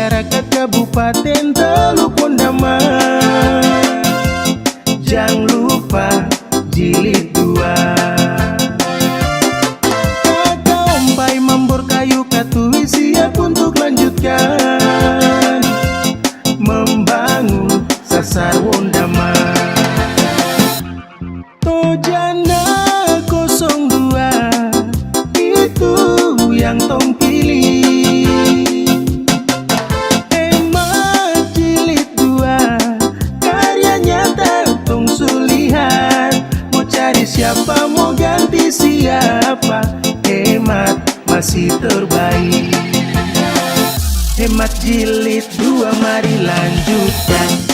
masyarakat Kabupaten Teluk Pondama. Jangan lupa jilid 2. Kakak Ompai Mambor Kayu Katui siap untuk lanjutkan membangun Sasar Wondama. Tojana 02 itu yang tong pilih. Hemat jilid 2 karya nyata tong sulihat. Mau cari siapa, mau ganti siapa, Hemat masih terbaik. Hemat jilid 2 mari lanjutkan.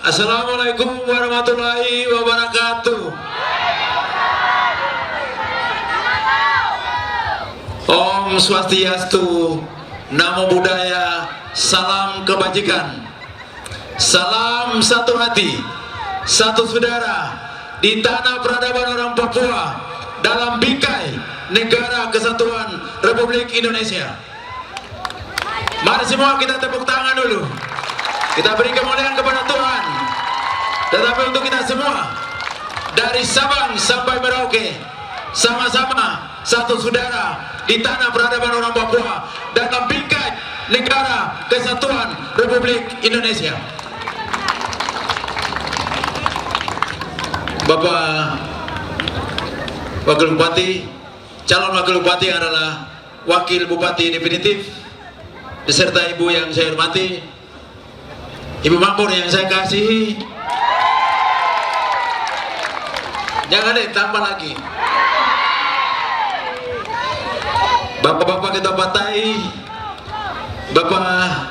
Assalamualaikum warahmatullahi wabarakatuh. Om Swastiastu, Namo Buddhaya, salam kebajikan. Salam satu hati, satu saudara di tanah peradaban orang Papua dalam bingkai Negara Kesatuan Republik Indonesia. Mari semua kita tepuk tangan dulu. Kita beri kemuliaan kepada Tuhan. Tetapi untuk kita semua, dari Sabang sampai Merauke, sama-sama satu saudara di tanah peradaban orang Papua dalam bingkai Negara Kesatuan Republik Indonesia. Bapak Wakil Bupati, calon Wakil Bupati adalah Wakil Bupati definitif, beserta Ibu yang saya hormati, Ibu Mambor yang saya kasihi. Jangan deh, tambah lagi. Bapak-bapak ketua partai, Bapak,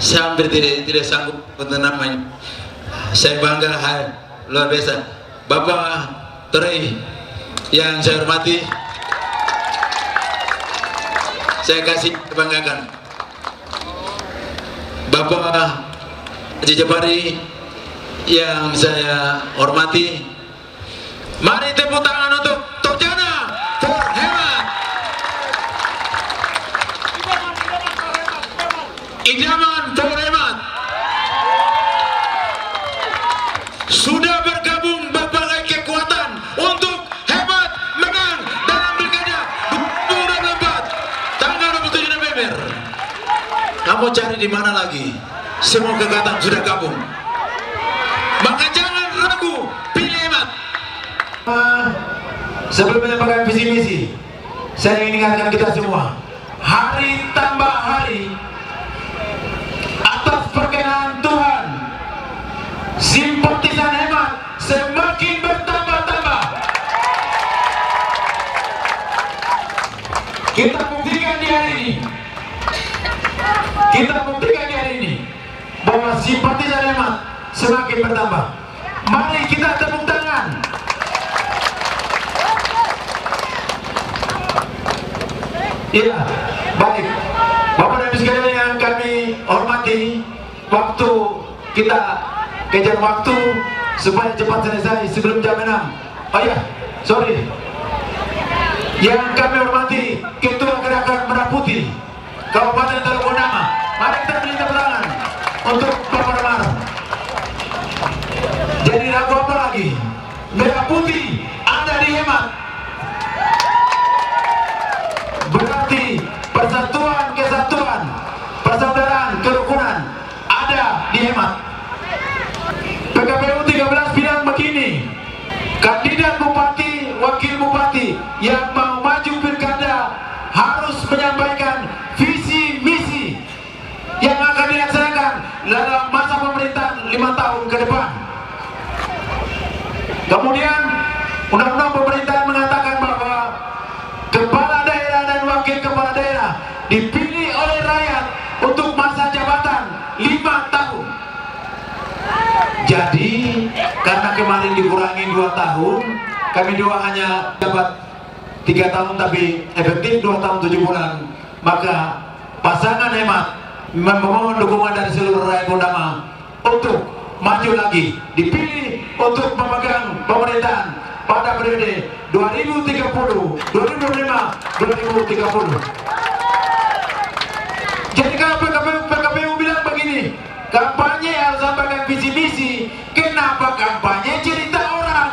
saya hampir tidak sanggup untuk namanya. Saya bangga, luar biasa. Bapak Toray yang saya hormati, saya kasih banggakan. Bapak Haji Jabari yang saya hormati, mari tepuk tangan untuk Tojana for Hemat. Idaman for Hemat. Sudah bergabung berbagai kekuatan untuk Hemat menang dalam Pilkada 2024 tanggal 27 November. Kamu cari di mana lagi? Semua kekuatan sudah gabung. Maka jangan ragu, pilih Hemat. Sebelum menyampaikan visi misi, saya ingin ingatkan kita semua, hari tambah hari, atas perkenan Tuhan, simpatisan Hemat semakin bertambah-tambah. Kita buktikan di hari ini, bahwa simpatisan Hemat semakin bertambah. Mari kita tepuk tangan. Ya, baik. Bapak dan Ibu sekalian yang kami hormati, waktu kita kejar waktu supaya cepat selesai sebelum jam 6. Oh ya, sorry. Yang kami hormati, Ketua Gerakan Merah Putih Kabupaten Teluk Pondama. Mari kita beri tepuk tangan untuk Bapak Damar. Jadi ragu apa lagi? Merah Putih ada di Hemat. Berarti persatuan, kesatuan, persaudaraan, kerukunan ada di Hemat. PKPU 13 bilang begini, kandidat bupati, wakil bupati yang mau maju pilkada harus menyampaikan visi misi yang akan dilaksanakan dalam masa pemerintahan 5 tahun ke depan. Kemudian undang-undang pemerintahan mengatakan bahwa kepala daerah dan wakil kepala daerah dipilih oleh rakyat untuk masa jabatan Jadi karena kemarin dikurangi 2 tahun, kami dua hanya dapat 3 tahun tapi efektif 2 tahun 7 bulan, maka pasangan Hemat memohon dukungan dari seluruh rakyat Kundama untuk maju lagi, dipilih untuk memegang pemerintahan pada periode 2030, 2025, 2030. Jadi kalau PKPU bilang begini, kampanye harus sampaikan visi misi, kenapa kampanye cerita orang?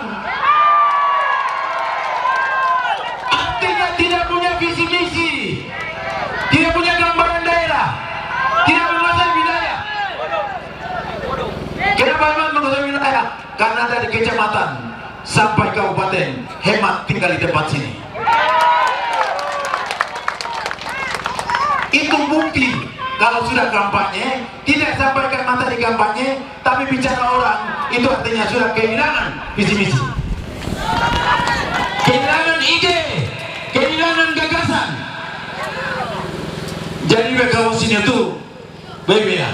Artinya tidak punya visi misi, tidak punya gambaran daerah, tidak menguasai wilayah. Kenapa Hemat menguasai wilayah? Karena dari kecamatan sampai kabupaten, Hemat tinggal di tempat sini. Itu bukti kalau sudah kampanye, tidak sampaikan materi kampanye, tapi bicara orang, itu artinya sudah kehilangan visi misi, kehilangan ide, kehilangan gagasan. Jadi BKW sini itu BBA.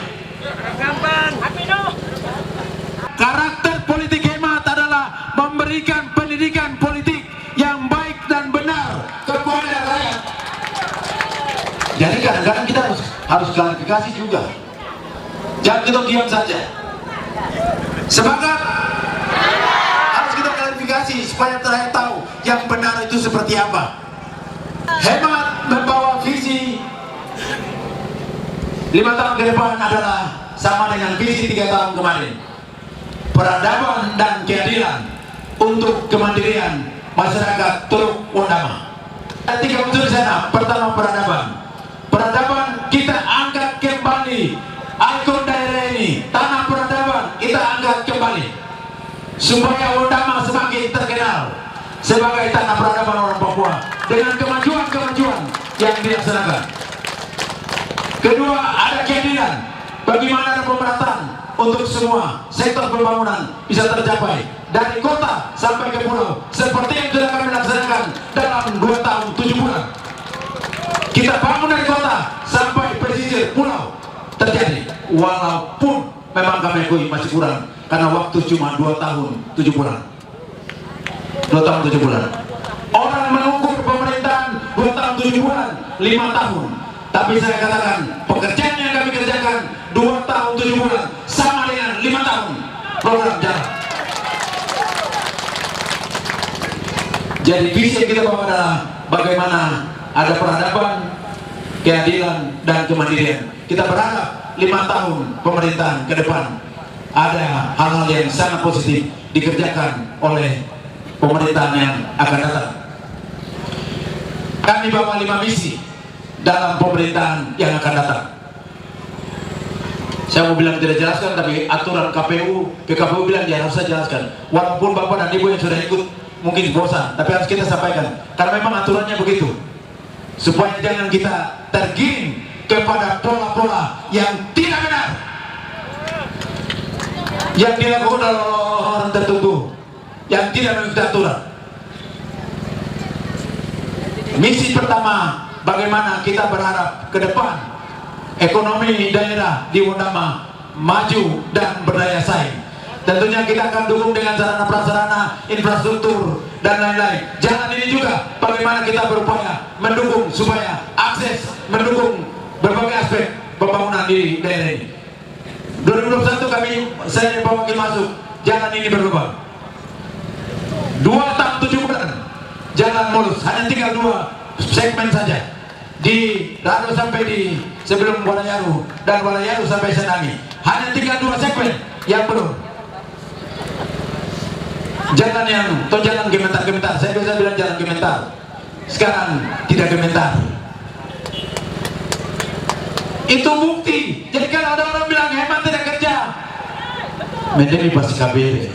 Karakter politik Hemat adalah memberikan pendidikan politik yang baik dan benar kepada rakyat. Jadi kadang-kadang kita harus klarifikasi juga. Jangan kita diam saja. Semangat. Harus kita klarifikasi supaya rakyat tahu yang benar itu seperti apa. Hemat membawa visi 5 tahun ke depan adalah sama dengan visi 3 tahun kemarin. Peradaban dan keadilan untuk kemandirian masyarakat Teluk Wondama. Ada 3 unsur di sana. Pertama, peradaban. Peradaban kita angkat kembali ikon daerah ini, tanah peradaban kita angkat kembali supaya Wondama semakin terkenal sebagai tanah peradaban orang Papua dengan kemajuan-kemajuan yang dilaksanakan. Kedua, ada keadilan. Bagaimana ada pemerataan untuk semua sektor pembangunan bisa tercapai dari kota sampai ke pulau seperti yang sudah kami laksanakan dalam 2 tahun 7 bulan. Kita bangun dari kota sampai pesisir pulau terjadi, walaupun memang kami akui masih kurang karena waktu cuma 2 tahun 7 bulan. 2 tahun 7 bulan. Orang mengukur pemerintahan 2 tahun 7 bulan, 5 tahun. Tapi saya katakan pekerjaan yang kami kerjakan 2 tahun 7 bulan sama dengan 5 tahun program jalan. Jadi visi yang kita bawa adalah bagaimana ada peradaban, keadilan, dan kemandirian. Kita berharap 5 tahun pemerintahan ke depan ada hal-hal yang sangat positif dikerjakan oleh pemerintahan yang akan datang. Kami bawa 5 misi dalam pemerintahan yang akan datang. Saya mau bilang tidak jelaskan, tapi aturan KPU bilang dia harus saya jelaskan. Walaupun Bapak dan Ibu yang sudah ikut mungkin bosan, tapi harus kita sampaikan karena memang aturannya begitu. Supaya jangan kita tergiring kepada pola-pola yang tidak benar yang dilakukan oleh orang tertentu yang tidak mengikuti aturan. Misi pertama, bagaimana kita berharap ke depan ekonomi daerah di Wondama maju dan berdaya saing. Tentunya kita akan dukung dengan sarana prasarana, infrastruktur, dan lain-lain. Jalan ini juga bagaimana kita berupaya mendukung supaya akses, mendukung berbagai aspek pembangunan di daerah ini. 2021 saya Pak Wakil masuk, jalan ini berubah. 2 tahun 7 bulan, jalan mulus, hanya tinggal 2 segmen saja. Di Rado sampai di sebelum Walayaru dan Walayaru sampai Senangi, hanya tinggal 2 segmen yang belum. Jalan yang atau jalan gementar-gementar, saya biasa bilang jalan gementar, sekarang tidak gementar. Itu bukti. Jadi kalau ada orang bilang Hemat tidak kerja, menjadi pasti KBR.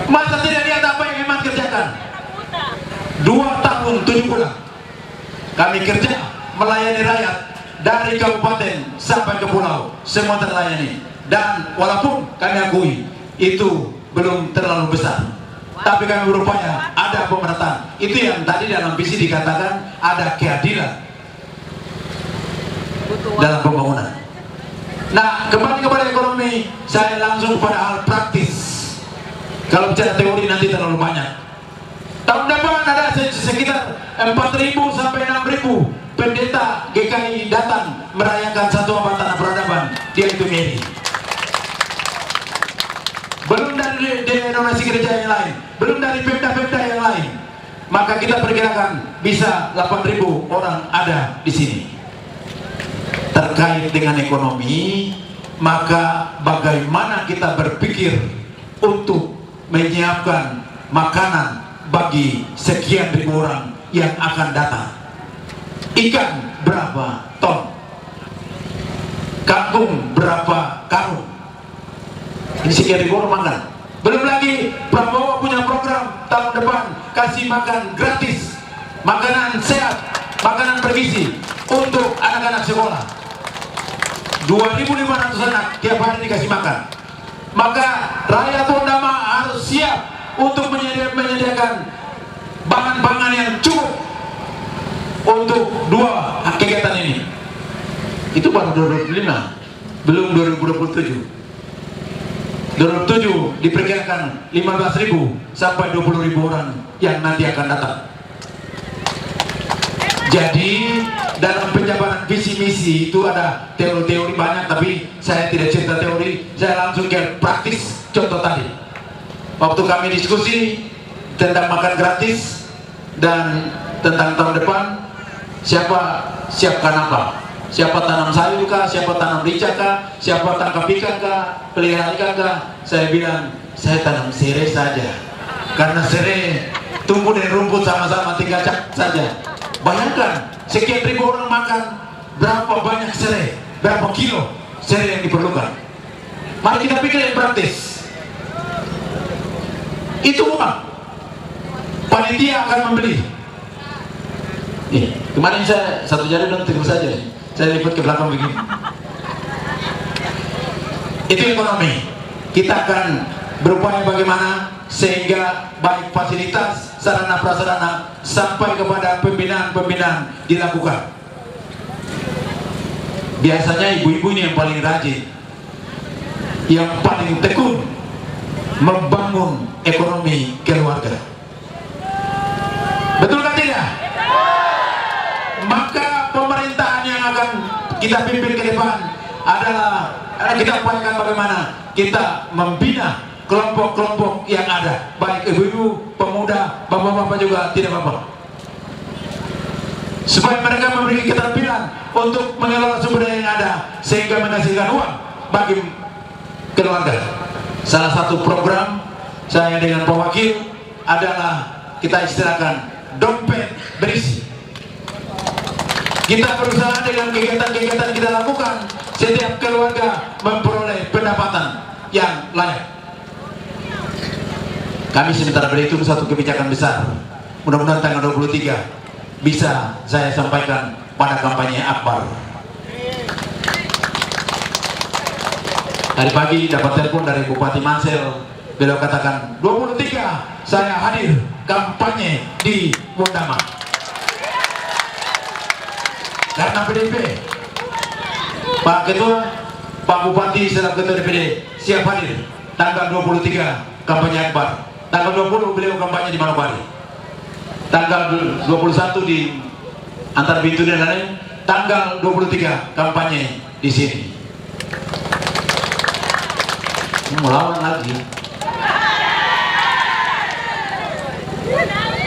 Masa tidak lihat apa yang Hemat kerjakan? 2 tahun 7 bulan kami kerja melayani rakyat dari kabupaten sampai ke pulau, semua terlayani. Dan walaupun kami akui itu belum terlalu besar, tapi kami berupaya ada pemerataan. Itu yang tadi dalam visi dikatakan ada keadilan dalam pembangunan. Nah, kembali kepada ekonomi, saya langsung pada hal praktis. Kalau bicara teori nanti terlalu banyak. Tahun depan ada sekitar 4.000 sampai 6.000 pendeta GKI datang merayakan satu abad tanah peradaban di Aitumeri. Belum dari denominasi gereja yang lain, belum dari pemda-pemda yang lain. Maka kita perkirakan bisa 8.000 orang ada di sini. Terkait dengan ekonomi, maka bagaimana kita berpikir untuk menyiapkan makanan bagi sekian ribu orang yang akan datang. Ikan berapa ton? Kangkung berapa karung? Ini sekian ribu orang makan. Belum lagi Prabowo punya program tahun depan kasih makan gratis, makanan sehat, makanan bergizi untuk anak-anak sekolah. 2.500 anak tiap hari dikasih makan. Maka rakyat Tondama harus siap untuk menyediakan bahan pangan yang cukup untuk dua kegiatan ini. Itu baru 2025, belum 2027. 2007 diperkirakan 15.000 sampai 20.000 orang yang nanti akan datang. Jadi dalam penjabaran visi misi itu ada teori-teori banyak, tapi saya tidak cerita teori, saya langsung ke praktis. Contoh tadi, waktu kami diskusi tentang makan gratis dan tentang tahun depan, siapa siapkan apa? Siapa tanam sayur kah? Siapa tanam rica kah? Siapa tangkap ikan kah? Pelihara ikan kah? Saya bilang, saya tanam serai saja, karena serai tumbuh dari rumput sama-sama, tinggal cak saja. Bayangkan, sekian ribu orang makan, berapa banyak serai, berapa kilo serai yang diperlukan. Mari kita pikir yang praktis. Itu uang, panitia akan membeli. Nih, kemarin saya satu jari belum tidur saja, saya lipat ke belakang begini. Itu ekonomi. Kita akan berupaya bagaimana sehingga baik fasilitas, sarana prasarana sampai kepada pembinaan dilakukan. Biasanya ibu-ibu ini yang paling rajin, yang paling tekun membangun ekonomi keluarga. Betul kan tidak? Maka pemerintahan yang akan kita pimpin ke depan adalah kita upayakan bagaimana kita membina kelompok-kelompok yang ada, baik ibu-ibu, pemuda, bapak-bapak juga tidak apa-apa, supaya mereka memiliki keterampilan untuk mengelola sumber daya yang ada sehingga menghasilkan uang bagi keluarga. Salah satu program saya dengan Pak Wakil adalah kita istilahkan dompet berisi. Kita berusaha dengan kegiatan-kegiatan kita lakukan, setiap keluarga memperoleh pendapatan yang layak. Kami sementara berhitung satu kebijakan besar. Mudah-mudahan tanggal 23 bisa saya sampaikan pada kampanye akbar. Tadi pagi dapat telepon dari Bupati Mansel. Beliau katakan 23 saya hadir kampanye di Mundama. Karena PDP, Pak Ketua, Pak Bupati selaku Ketua DPD siap hadir tanggal 23 kampanye akbar. Tanggal 20 beliau kampanye di Manokwari. Tanggal 21 di Antar Bintu dan lain-lain. Tanggal 23 kampanye di sini. Melawan lagi.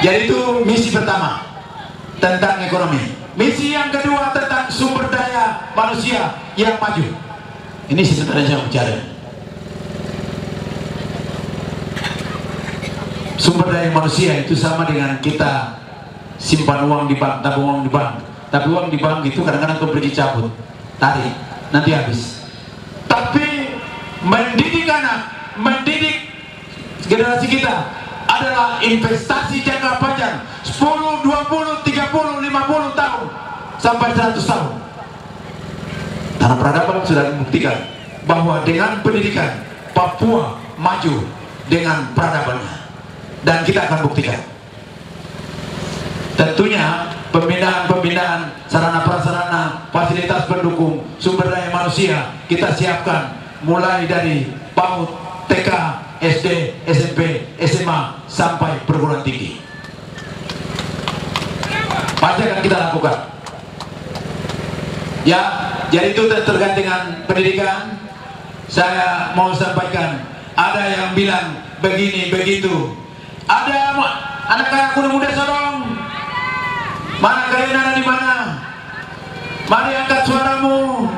Jadi itu misi pertama tentang ekonomi. Misi yang kedua tentang sumber daya manusia yang maju. Ini sebenarnya yang bicara. Sumber daya manusia itu sama dengan kita simpan uang di bank, tabung uang di bank. Tapi uang di bank itu kadang-kadang tuh pergi cabut, tarik, nanti habis. Tapi mendidik anak, mendidik generasi kita adalah investasi jangka panjang 10, 20, 30, 50 tahun sampai 100 tahun. Tanah peradaban sudah membuktikan bahwa dengan pendidikan Papua maju dengan peradabannya, dan kita akan buktikan. Tentunya pembinaan sarana prasarana, fasilitas pendukung, sumber daya manusia usia kita siapkan mulai dari PAUD, TK, SD, SMP, SMA sampai perguruan tinggi. Pasti akan kita lakukan. Ya, jadi itu terkait dengan pendidikan. Saya mau sampaikan, ada yang bilang begini begitu. Ada anak-anak muda sorong. Mana kalian ada di mana? Mari angkat suaramu.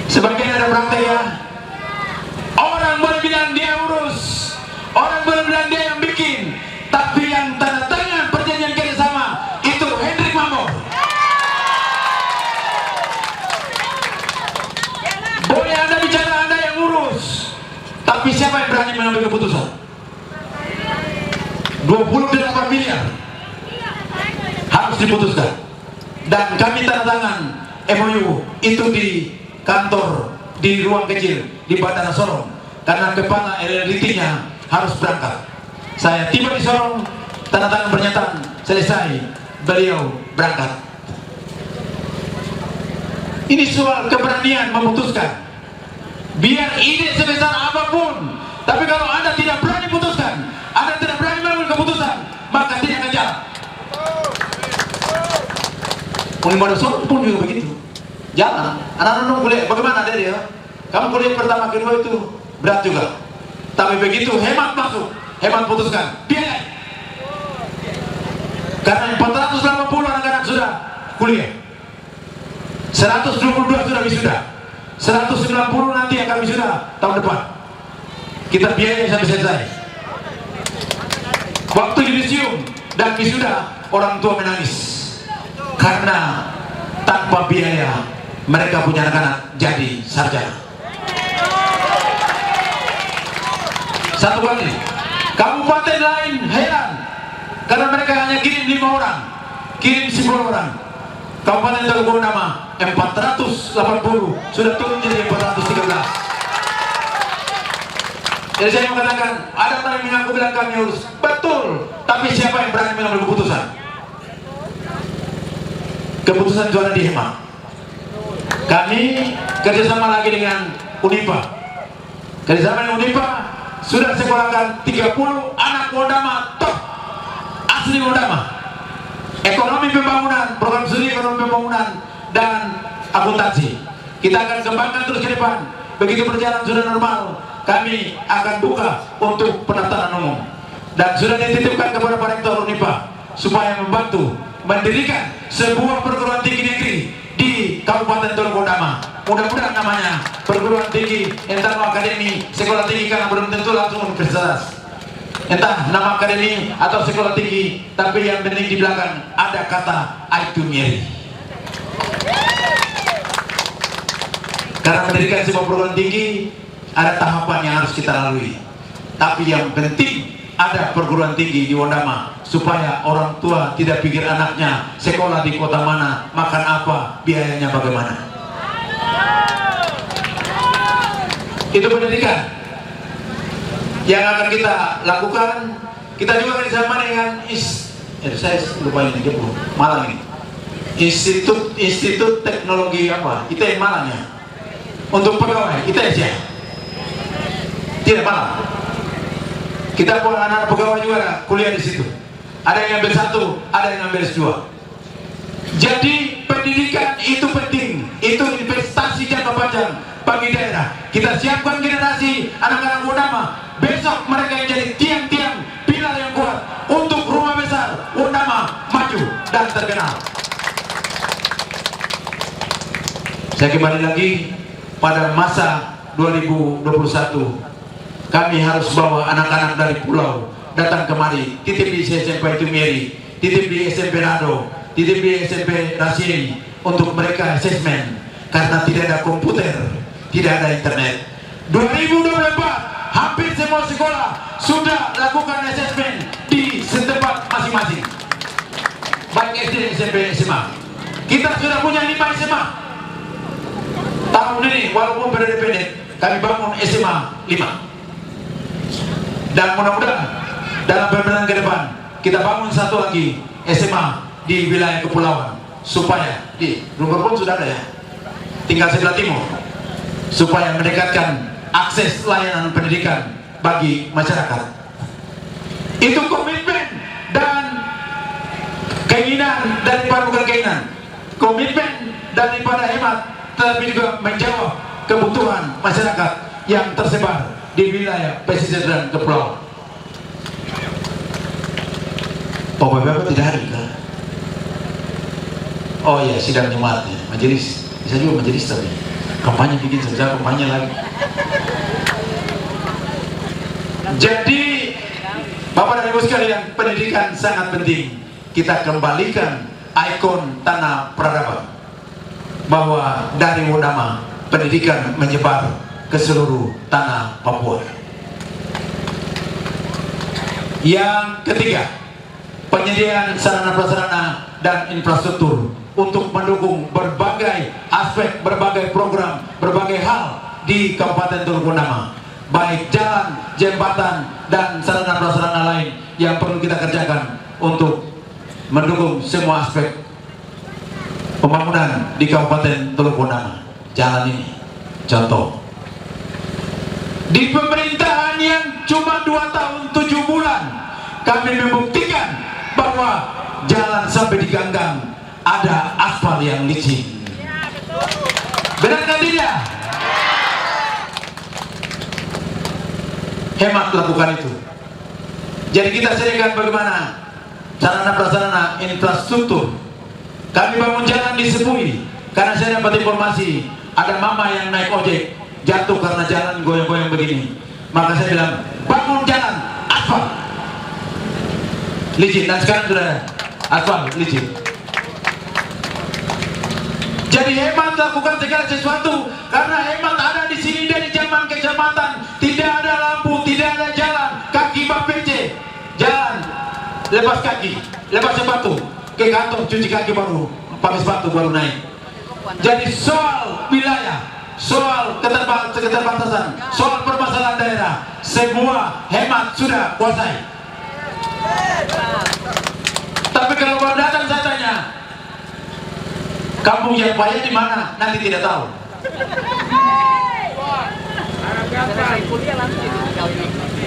Sebagian ada praktek ya. Orang boleh bilang dia urus, orang boleh bilang dia yang bikin, tapi yang tanda tangan perjanjian kerjasama itu Hendrik Mambo. Boleh Anda bicara Anda yang urus, tapi siapa yang berani mengambil keputusan? 28 miliar harus diputuskan, dan kami tanda tangan MOU itu di kantor di ruang kecil di Bandara Sorong, karena kepala LLDT-nya harus berangkat. Saya tiba di Sorong, tanda tangan pernyataan selesai, beliau berangkat. Ini soal keberanian memutuskan. Biar ide sebesar apapun, tapi kalau Anda tidak berani putuskan, Anda tidak berani mengambil keputusan, maka tidak akan jalan. Pengibadah Sorong pun juga begitu. Jalan. Anak-anak kuliah, bagaimana dia? Kamu kuliah pertama kedua itu berat juga. Tapi begitu hemat masuk, hemat putuskan, biaya. Karena 480 anak-anak sudah kuliah, 122 sudah wisuda, 190 nanti akan wisuda tahun depan. Kita biayai sampai selesai. Waktu yudisium dan wisuda orang tua menangis karena tanpa biaya mereka punya anak-anak jadi sarjana. Satu kali kabupaten lain heran karena mereka hanya kirim 5 orang, kirim 10 orang. Kabupaten Telugu Nama 480 sudah turun jadi 413. Jadi saya mengatakan, ada orang yang mengaku bilang kami urus, betul, tapi siapa yang berani mengambil keputusan? Keputusan itu ada di hemat. Kami kerjasama lagi dengan Unipa. Kerjasama dengan Unipa sudah sekolahkan 30 anak Wondama top, asli Wondama. Ekonomi pembangunan, program studi ekonomi pembangunan dan akuntansi. Kita akan kembangkan terus ke depan. Begitu berjalan sudah normal, kami akan buka untuk pendaftaran umum. Dan sudah dititipkan kepada Pak Rektor Unipa supaya membantu mendirikan sebuah perguruan tinggi negeri di Kabupaten Telugu Nama. Mudah-mudahan namanya perguruan tinggi, entah akademi, sekolah tinggi, karena belum tentu langsung universitas. Entah nama akademi atau sekolah tinggi, tapi yang penting di belakang ada kata Aitumiri. Karena mendirikan sebuah perguruan tinggi ada tahapan yang harus kita lalui. Tapi yang penting ada perguruan tinggi di Wondama supaya orang tua tidak pikir anaknya sekolah di kota mana, makan apa, biayanya bagaimana. Itu pendidikan yang akan kita lakukan. Kita juga kerjasama dengan saya lupa ini Malang ini, Institut Teknologi apa? ITS Malang ya. Untuk pegawai ITS ya. Tidak Malang. Kita pun anak-anak pegawai juga kuliah di situ. Ada yang ambil 1, ada yang ambil 2. Jadi pendidikan itu penting, itu investasi jangka panjang bagi daerah. Kita siapkan generasi anak-anak Wondama. Besok mereka yang jadi tiang-tiang pilar yang kuat untuk rumah besar Wondama maju dan terkenal. Saya kembali lagi pada masa 2021. Kami harus bawa anak-anak dari pulau datang kemari, titip di SMP Aitumiri, titip di SMP Nado, titip di SMP Rasieri untuk mereka asesmen, karena tidak ada komputer, tidak ada internet. 2024 hampir semua sekolah sudah lakukan asesmen di setempat masing-masing, baik SD, SMP, SMA. Kita sudah punya 5 SMA. Tahun ini walaupun pendek, kami bangun SMA 5. Dan mudah-mudahan dalam pemerintahan ke depan kita bangun 1 lagi SMA di wilayah kepulauan supaya di Rumah pun sudah ada ya, tinggal sebelah timur, supaya mendekatkan akses layanan pendidikan bagi masyarakat. Itu komitmen dan keinginan daripada, bukan keinginan, komitmen daripada hemat, tetapi juga menjawab kebutuhan masyarakat yang tersebar di wilayah pesisir dan kepulauan. Bapak-bapak tidak hadir kan? Oh iya, sidang jemaat ya, majelis, bisa juga majelis, tapi kampanye bikin saja, kampanye lagi. Jadi Bapak dan Ibu sekalian, pendidikan sangat penting. Kita kembalikan ikon tanah peradaban, bahwa dari Wonama pendidikan menyebar ke seluruh tanah Papua. Yang ketiga, penyediaan sarana prasarana dan infrastruktur untuk mendukung berbagai aspek, berbagai program, berbagai hal di Kabupaten Teluk Wonama, baik jalan, jembatan, dan sarana prasarana lain yang perlu kita kerjakan untuk mendukung semua aspek pembangunan di Kabupaten Teluk Wonama. Jalan ini contoh. Di pemerintahan yang cuma 2 tahun 7 bulan, kami membuktikan bahwa jalan sampai di Ganggang ada aspal yang licin. Benar kan tidak? Hemat lakukan itu. Jadi kita serikan bagaimana sarana prasarana infrastruktur. Kami bangun jalan di Sepui karena saya dapat informasi ada mama yang naik ojek jatuh karena jalan goyang-goyang begini. Maka saya bilang, bangun jalan aspal licin, dan sekarang sudah aspal licin. Jadi hemat lakukan segala sesuatu, karena hemat ada di sini dari zaman kecamatan. Tidak ada lampu, tidak ada jalan, kaki BPC, jalan lepas kaki, lepas sepatu ke kantor, cuci kaki baru pakai sepatu baru naik. Jadi soal wilayah, soal keterbatasan, soal permasalahan daerah, semua hemat sudah kuasai. Tapi kalau baru datang saya tanya, kampung yang payah di mana? Nanti tidak tahu.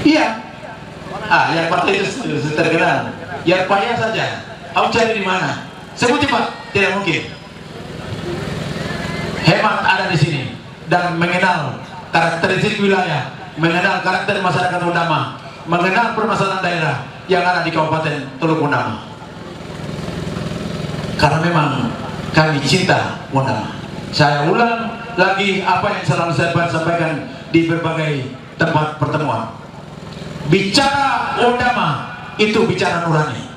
Iya. Yang partai itu terkenal. Yang payah saja. Kamu cari di mana? Sebut cepat. Tidak mungkin. Hemat ada di sini dan mengenal karakteristik wilayah, mengenal karakter masyarakat Wonama, mengenal permasalahan daerah yang ada di Kabupaten Teluk Wonama. Karena memang kami cinta Wonama. Saya ulang lagi apa yang selalu saya sampaikan di berbagai tempat pertemuan. Bicara Wonama itu bicara nurani.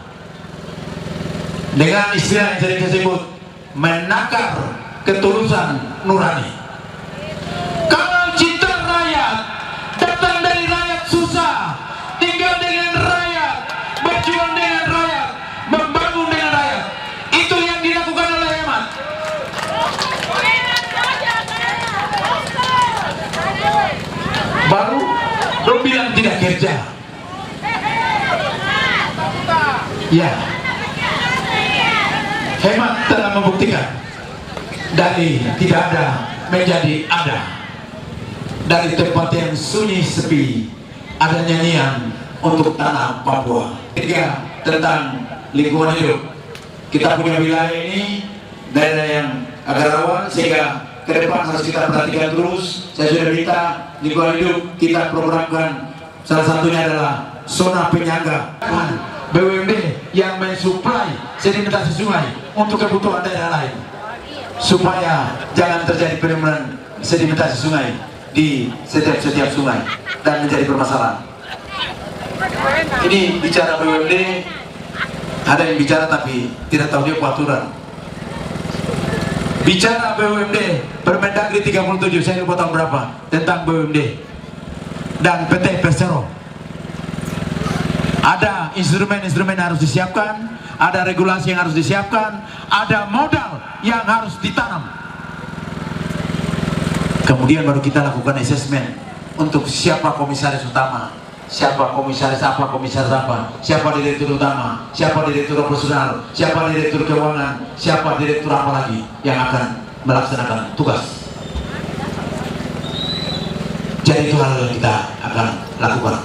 Dengan istilah yang sering saya sebut, menakar ketulusan nurani. Kalau cinta rakyat datang dari rakyat susah, tinggal dengan rakyat, berjuang dengan rakyat, membangun dengan rakyat, itu yang dilakukan oleh hemat. Baru belum bilang tidak kerja. Ya, hemat telah membuktikan dari tidak ada menjadi ada. Dari tempat yang sunyi sepi ada nyanyian untuk tanah Papua. Ketiga, tentang lingkungan hidup. Kita punya wilayah ini daerah yang agak rawan, sehingga ke depan harus kita perhatikan terus. Saya sudah minta lingkungan hidup kita programkan, salah satunya adalah zona penyangga BUMD yang mensuplai sedimentasi sungai untuk kebutuhan daerah lain, supaya jangan terjadi penemuan sedimentasi sungai di setiap sungai dan menjadi permasalahan. Ini bicara BUMD, ada yang bicara tapi tidak tahu dia aturan. Bicara BUMD, Permendagri 37, saya lupa tahun berapa, tentang BUMD dan PT Persero. Ada instrumen-instrumen yang harus disiapkan, ada regulasi yang harus disiapkan, ada modal yang harus ditanam. Kemudian baru kita lakukan asesmen untuk siapa komisaris utama, siapa komisaris apa, siapa direktur utama, siapa direktur operasional, siapa direktur keuangan, siapa direktur apa lagi yang akan melaksanakan tugas. Jadi itu hal yang kita akan lakukan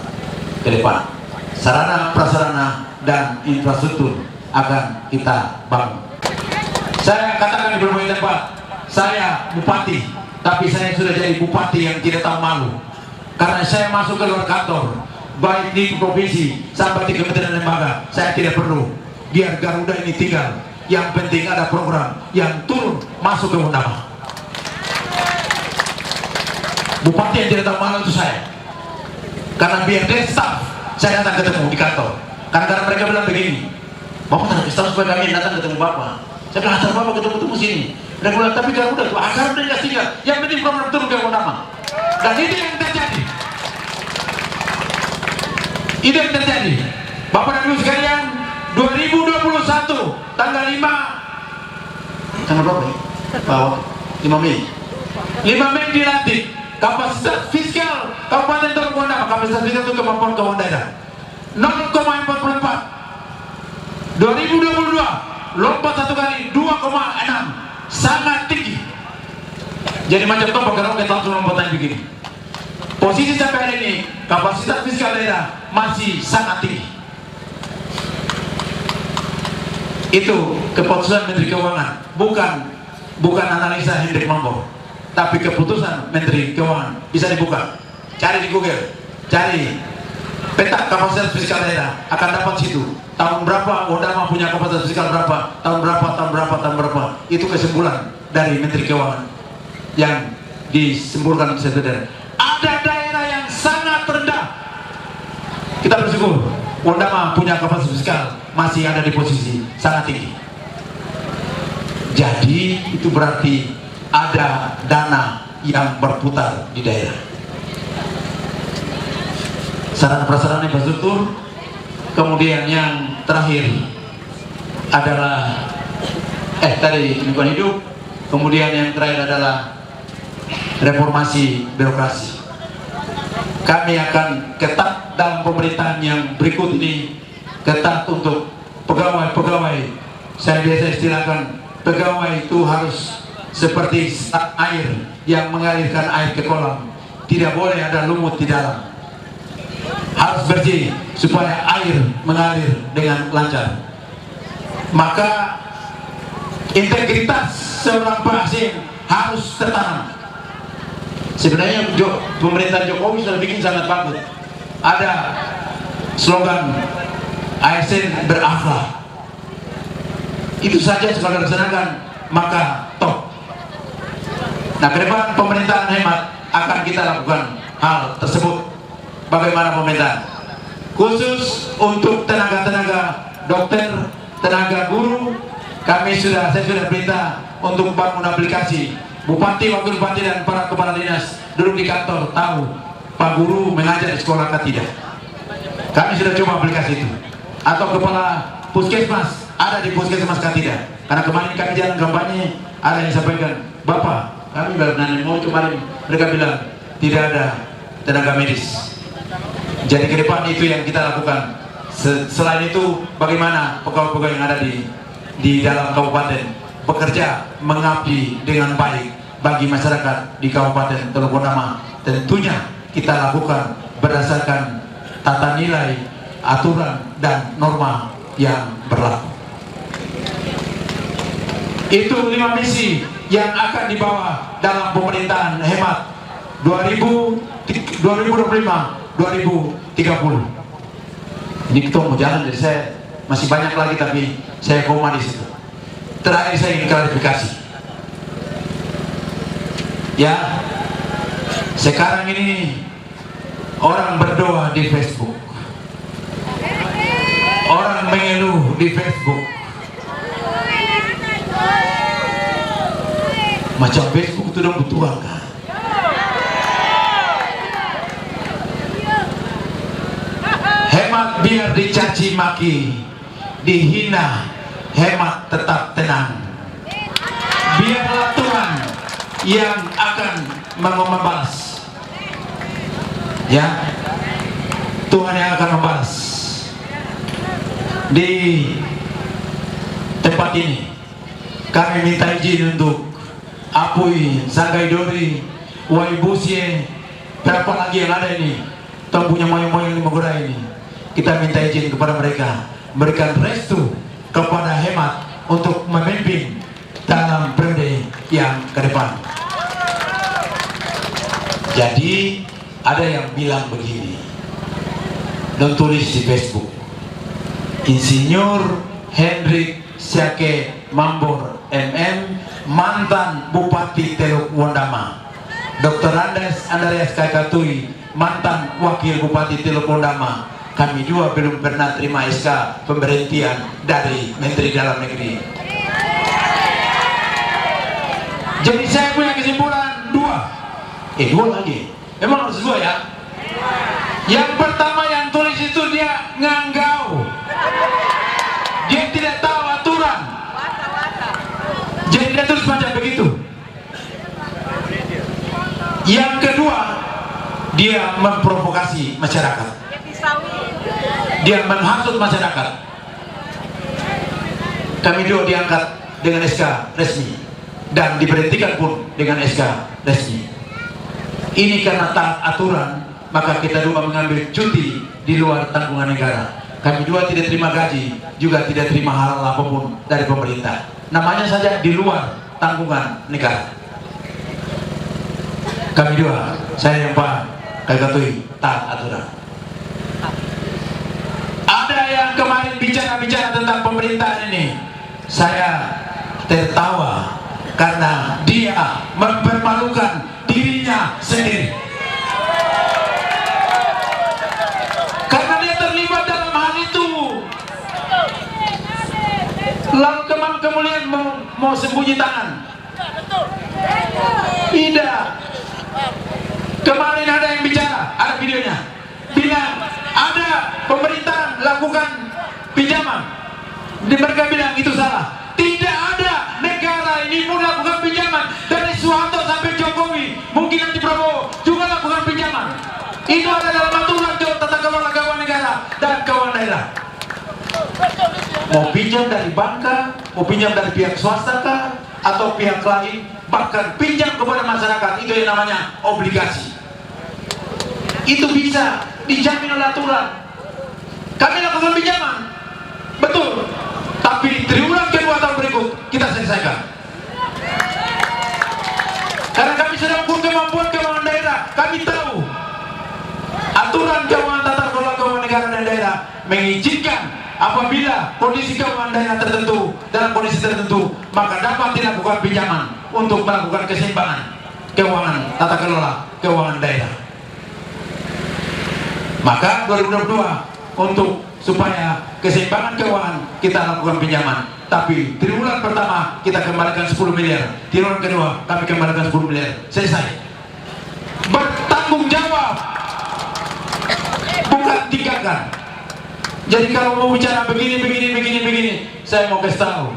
ke depan. Sarana, prasarana, dan infrastruktur akan kita bangun. Saya katakan di berbagai tempat, saya bupati, tapi saya sudah jadi bupati yang tidak tahu malu. Karena saya masuk ke luar kantor, baik di provinsi sampai di kementerian lembaga, saya tidak perlu. Biar Garuda ini tinggal. Yang penting ada program yang turun masuk ke Undama. Bupati yang tidak tahu malu itu saya. Karena biar dia staff, saya datang ketemu di kantor. Karena mereka bilang begini, Bapak tak staff supaya kami datang ketemu Bapak. Saya bilang, asal Bapak ketemu sini. Mereka bilang, tapi Garuda itu akar udah tidak tinggal. Yang penting program turun ke Undama. Dan itu yang terjadi. Itu yang terjadi. Bapak dan Ibu sekalian, 2021 tanggal 5 tanggal berapa ya? 5 Mei. 5 Mei dilantik. Kapasitas fiskal Kabupaten Teluk Undama, kapasitas fiskal itu kemampuan keuangan daerah 0,44. 2022 lompat satu kali 2,6, sangat tinggi. Jadi macam tombak kalau kita langsung lompatan begini. Posisi sampai hari ini kapasitas fiskal daerah masih sangat tinggi. Itu keputusan Menteri Keuangan, bukan analisa Hendrik Mambo, tapi keputusan Menteri Keuangan. Bisa dibuka, cari di Google, cari peta kapasitas fiskal daerah, akan dapat situ. Tahun berapa Undama punya kapasitas fiskal berapa, tahun berapa. Itu kesimpulan dari Menteri Keuangan yang disempurnakan saudara. Ada daerah yang sangat rendah. Kita bersyukur Undama punya kapasitas fiskal masih ada di posisi sangat tinggi. Jadi itu berarti ada dana yang berputar di daerah. Sarana prasarana infrastruktur. Kemudian yang terakhir adalah tadi lingkungan hidup. Kemudian yang terakhir adalah reformasi birokrasi. Kami akan ketat dalam pemerintahan yang berikut ini, ketat untuk pegawai-pegawai. Saya biasa istilahkan pegawai itu harus seperti air yang mengalirkan air ke kolam. Tidak boleh ada lumut di dalam. Harus bersih supaya air mengalir dengan lancar. Maka integritas seorang Pak Hasim harus tertanam. Sebenarnya pemerintahan Jokowi sudah bikin sangat bagus. Ada slogan ASN berakhlak. Itu saja sekali dilaksanakan maka top. Nah, ke depan pemerintahan hemat akan kita lakukan hal tersebut. Bagaimana pemerintahan? Khusus untuk tenaga-tenaga dokter, tenaga guru, saya sudah perintah untuk bangun aplikasi. Bupati, wakil bupati dan para kepala dinas duduk di kantor tahu Pak Guru mengajar di sekolah atau tidak. Kami sudah coba aplikasi itu. Atau kepala puskesmas ada di puskesmas atau tidak. Karena kemarin kami jalan kampanye, ada yang sampaikan, Bapak, kami baru mau kemarin mereka bilang tidak ada tenaga medis. Jadi ke depan itu yang kita lakukan. Selain itu, bagaimana pegawai-pegawai yang ada di dalam kabupaten bekerja mengabdi dengan baik bagi masyarakat di Kabupaten Teluk Undama. Tentunya kita lakukan berdasarkan tata nilai, aturan dan norma yang berlaku. Itu 5 misi yang akan dibawa dalam pemerintahan hemat 2025-2030. Ini kita mau jalan, jadi saya masih banyak lagi tapi saya koma di situ. Terakhir saya ingin klarifikasi. Ya, sekarang ini orang berdoa di Facebook, orang mengeluh di Facebook. Macam Facebook itu dong butuh kan? Hemat biar dicaci maki, dihina, hemat tetap tenang. Biarlah Tuhan yang akan membalas. Ya, Tuhan yang akan membalas. Di tempat ini kami minta izin untuk Apui, Sanggai Dori, Waibusie, berapa lagi yang ada ini, Tuhan punya moyong-moyong lima gora ini. Kita minta izin kepada mereka, berikan restu kepada Hemat untuk memimpin dalam periode yang ke depan. Jadi ada yang bilang begini, dan tulis di Facebook, Insinyur Hendrik Syake Mambor MM, mantan Bupati Teluk Wondama, Dr. Andreas Kaikatui, mantan Wakil Bupati Teluk Wondama. Kami dua belum pernah terima SK pemberhentian dari Menteri Dalam Negeri. Jadi saya punya kesimpulan dua lagi. Emang harus dua ya? Yang pertama yang tulis itu dia nganggau, dia tidak tahu aturan, jadi dia tulis macam begitu. Yang kedua, dia memprovokasi masyarakat, dia menghasut masyarakat. Kami dua diangkat dengan SK resmi dan diberhentikan pun dengan SK resmi. Ini karena taat aturan, maka kita dua mengambil cuti di luar tanggungan negara. Kami dua tidak terima gaji, juga tidak terima hal apapun dari pemerintah. Namanya saja di luar tanggungan negara. Kami dua, saya yang Pak Kaikatui, taat aturan. Ada yang kemarin bicara tentang pemerintahan ini, saya tertawa karena dia mempermalukan dirinya sendiri. Karena dia terlibat dalam hal itu. Lalu kemudian mau sembunyi tangan. Tidak. Kemarin ada yang bicara, ada videonya, bilang ada pemerintahan lakukan pinjaman. Mereka bilang itu salah. Tidak ada negara ini pun lakukan pinjaman. Dari Soeharto sampai Jokowi, mungkin nanti Prabowo juga lakukan pinjaman. Itu ada dalam aturan tata kelola keuangan negara dan keuangan daerah. Mau pinjam dari banka, mau pinjam dari pihak swasta kah, atau pihak lain, bahkan pinjam kepada masyarakat, itu yang namanya obligasi. Itu bisa dijamin oleh aturan. Kami lakukan pinjaman, betul. Tapi triwulan kedua tahun berikut kita selesaikan. Karena kami sudah ukur kemampuan keuangan daerah. Kami tahu aturan keuangan tata kelola keuangan negara dan daerah mengizinkan apabila kondisi keuangan daerah tertentu, dalam kondisi tertentu, maka dapat dilakukan pinjaman untuk melakukan keseimbangan keuangan tata kelola keuangan daerah. Maka 2022 untuk supaya keseimbangan keuangan kita lakukan pinjaman, tapi triwulan pertama kita kembalikan 10 miliar, triwulan kedua kami kembalikan 10 miliar, selesai. Bertanggung jawab, bukan tinggalkan. Jadi kalau mau bicara begini, saya mau kasih tahu,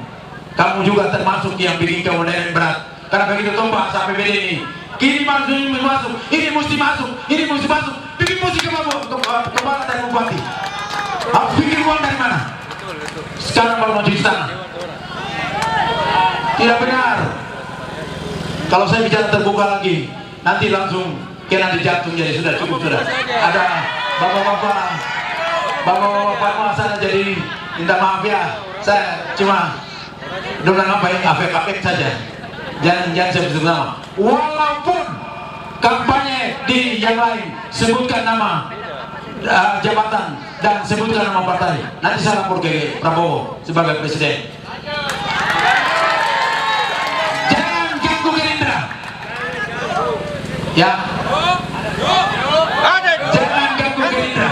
kamu juga termasuk yang bikin kemudian berat. Karena begitu tombak sampai BD ini, kini masuk, ini mesti masuk, bikin mesti kepala dari bupati. Harus pikir uang dari mana? Sekarang baru mau cuci tangan. Tidak benar. Kalau saya bicara terbuka lagi, nanti langsung kena dijatuh. Jadi sudah cukup sudah. Ada bapak-bapak sana jadi minta maaf ya. Saya cuma dengan apa ya, afek saja. Jangan sebut nama. Walaupun kampanye di yang lain sebutkan nama jabatan dan sebutkan nama partai, nanti saya lapor ke Prabowo sebagai presiden. Jangan ganggu Gerindra, ya. Jangan ganggu Gerindra.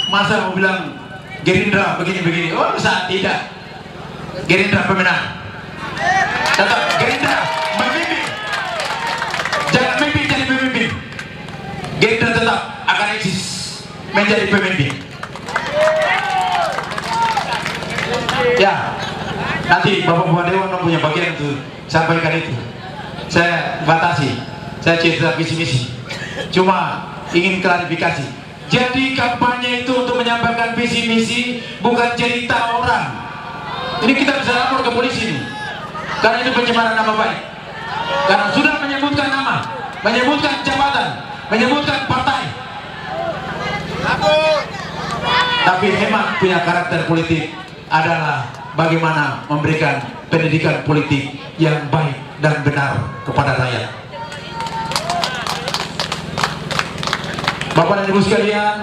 Masa mau bilang Gerindra begini? Oh bisa tidak. Gerindra pemenang. Tetap Gerindra memimpin. Jangan mimpi jadi pemimpin. Gerindra tetap akan eksis menjadi pemimpin. Ya, nanti Bapak Dewan punya bagian untuk sampaikan itu. Saya batasi. saya cerita visi misi, cuma ingin klarifikasi. Jadi kampanye itu untuk menyampaikan visi misi, bukan cerita orang. Ini kita bisa lapor ke polisi nih, karena itu pencemaran nama baik. Karena sudah menyebutkan nama, menyebutkan jabatan, menyebutkan partai, tapi memang punya karakter politik adalah bagaimana memberikan pendidikan politik yang baik dan benar kepada rakyat. Bapak dan Ibu sekalian,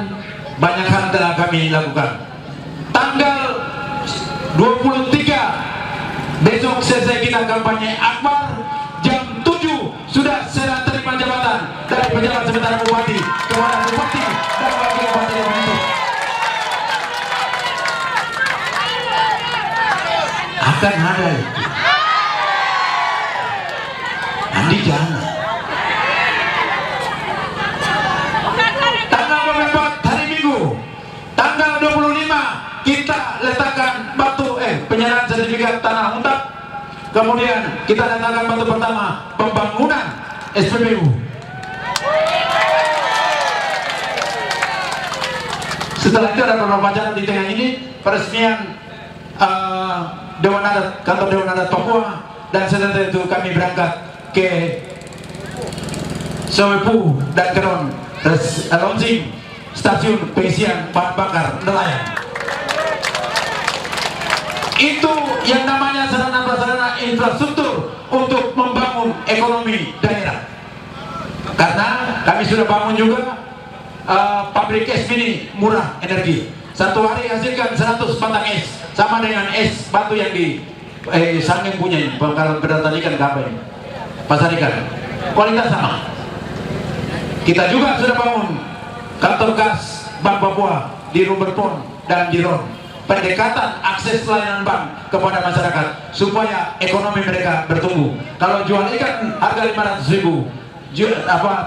banyak hal telah kami lakukan. Tanggal 23 besok selesai kita kampanye akbar, jam 7 sudah serah terima jabatan dari pejabat sementara bupati kepada bupati dan wakil bupati yang dibentuk. Akan ada itu. Andi jangan. Tanggal 24 hari Minggu, tanggal 25 kita letakkan batu penyerahan sertifikat tanah untak. Kemudian kita letakkan batu pertama pembangunan SPBU. Setelah itu ada beberapa acara di tengah ini, peresmian Dewan Adat, kantor Dewan Adat Papua, dan setelah itu kami berangkat ke Sowepu dan Keron, launching stasiun pengisian bahan bakar nelayan. Itu yang namanya sarana-prasarana infrastruktur untuk membangun ekonomi daerah. Karena kami sudah bangun juga pabrik es mini murah energi. Satu hari hasilkan 100 batang es, sama dengan es batu yang di Sangeng punya ini, pangkalan kedatangan ikan apa ini, pasar ikan, kualitas sama. Kita juga sudah bangun kantor gas Bank Papua di Rumberpon dan di Ron. Pendekatan akses layanan bank kepada masyarakat supaya ekonomi mereka bertumbuh. Kalau jual ikan harga 500.000,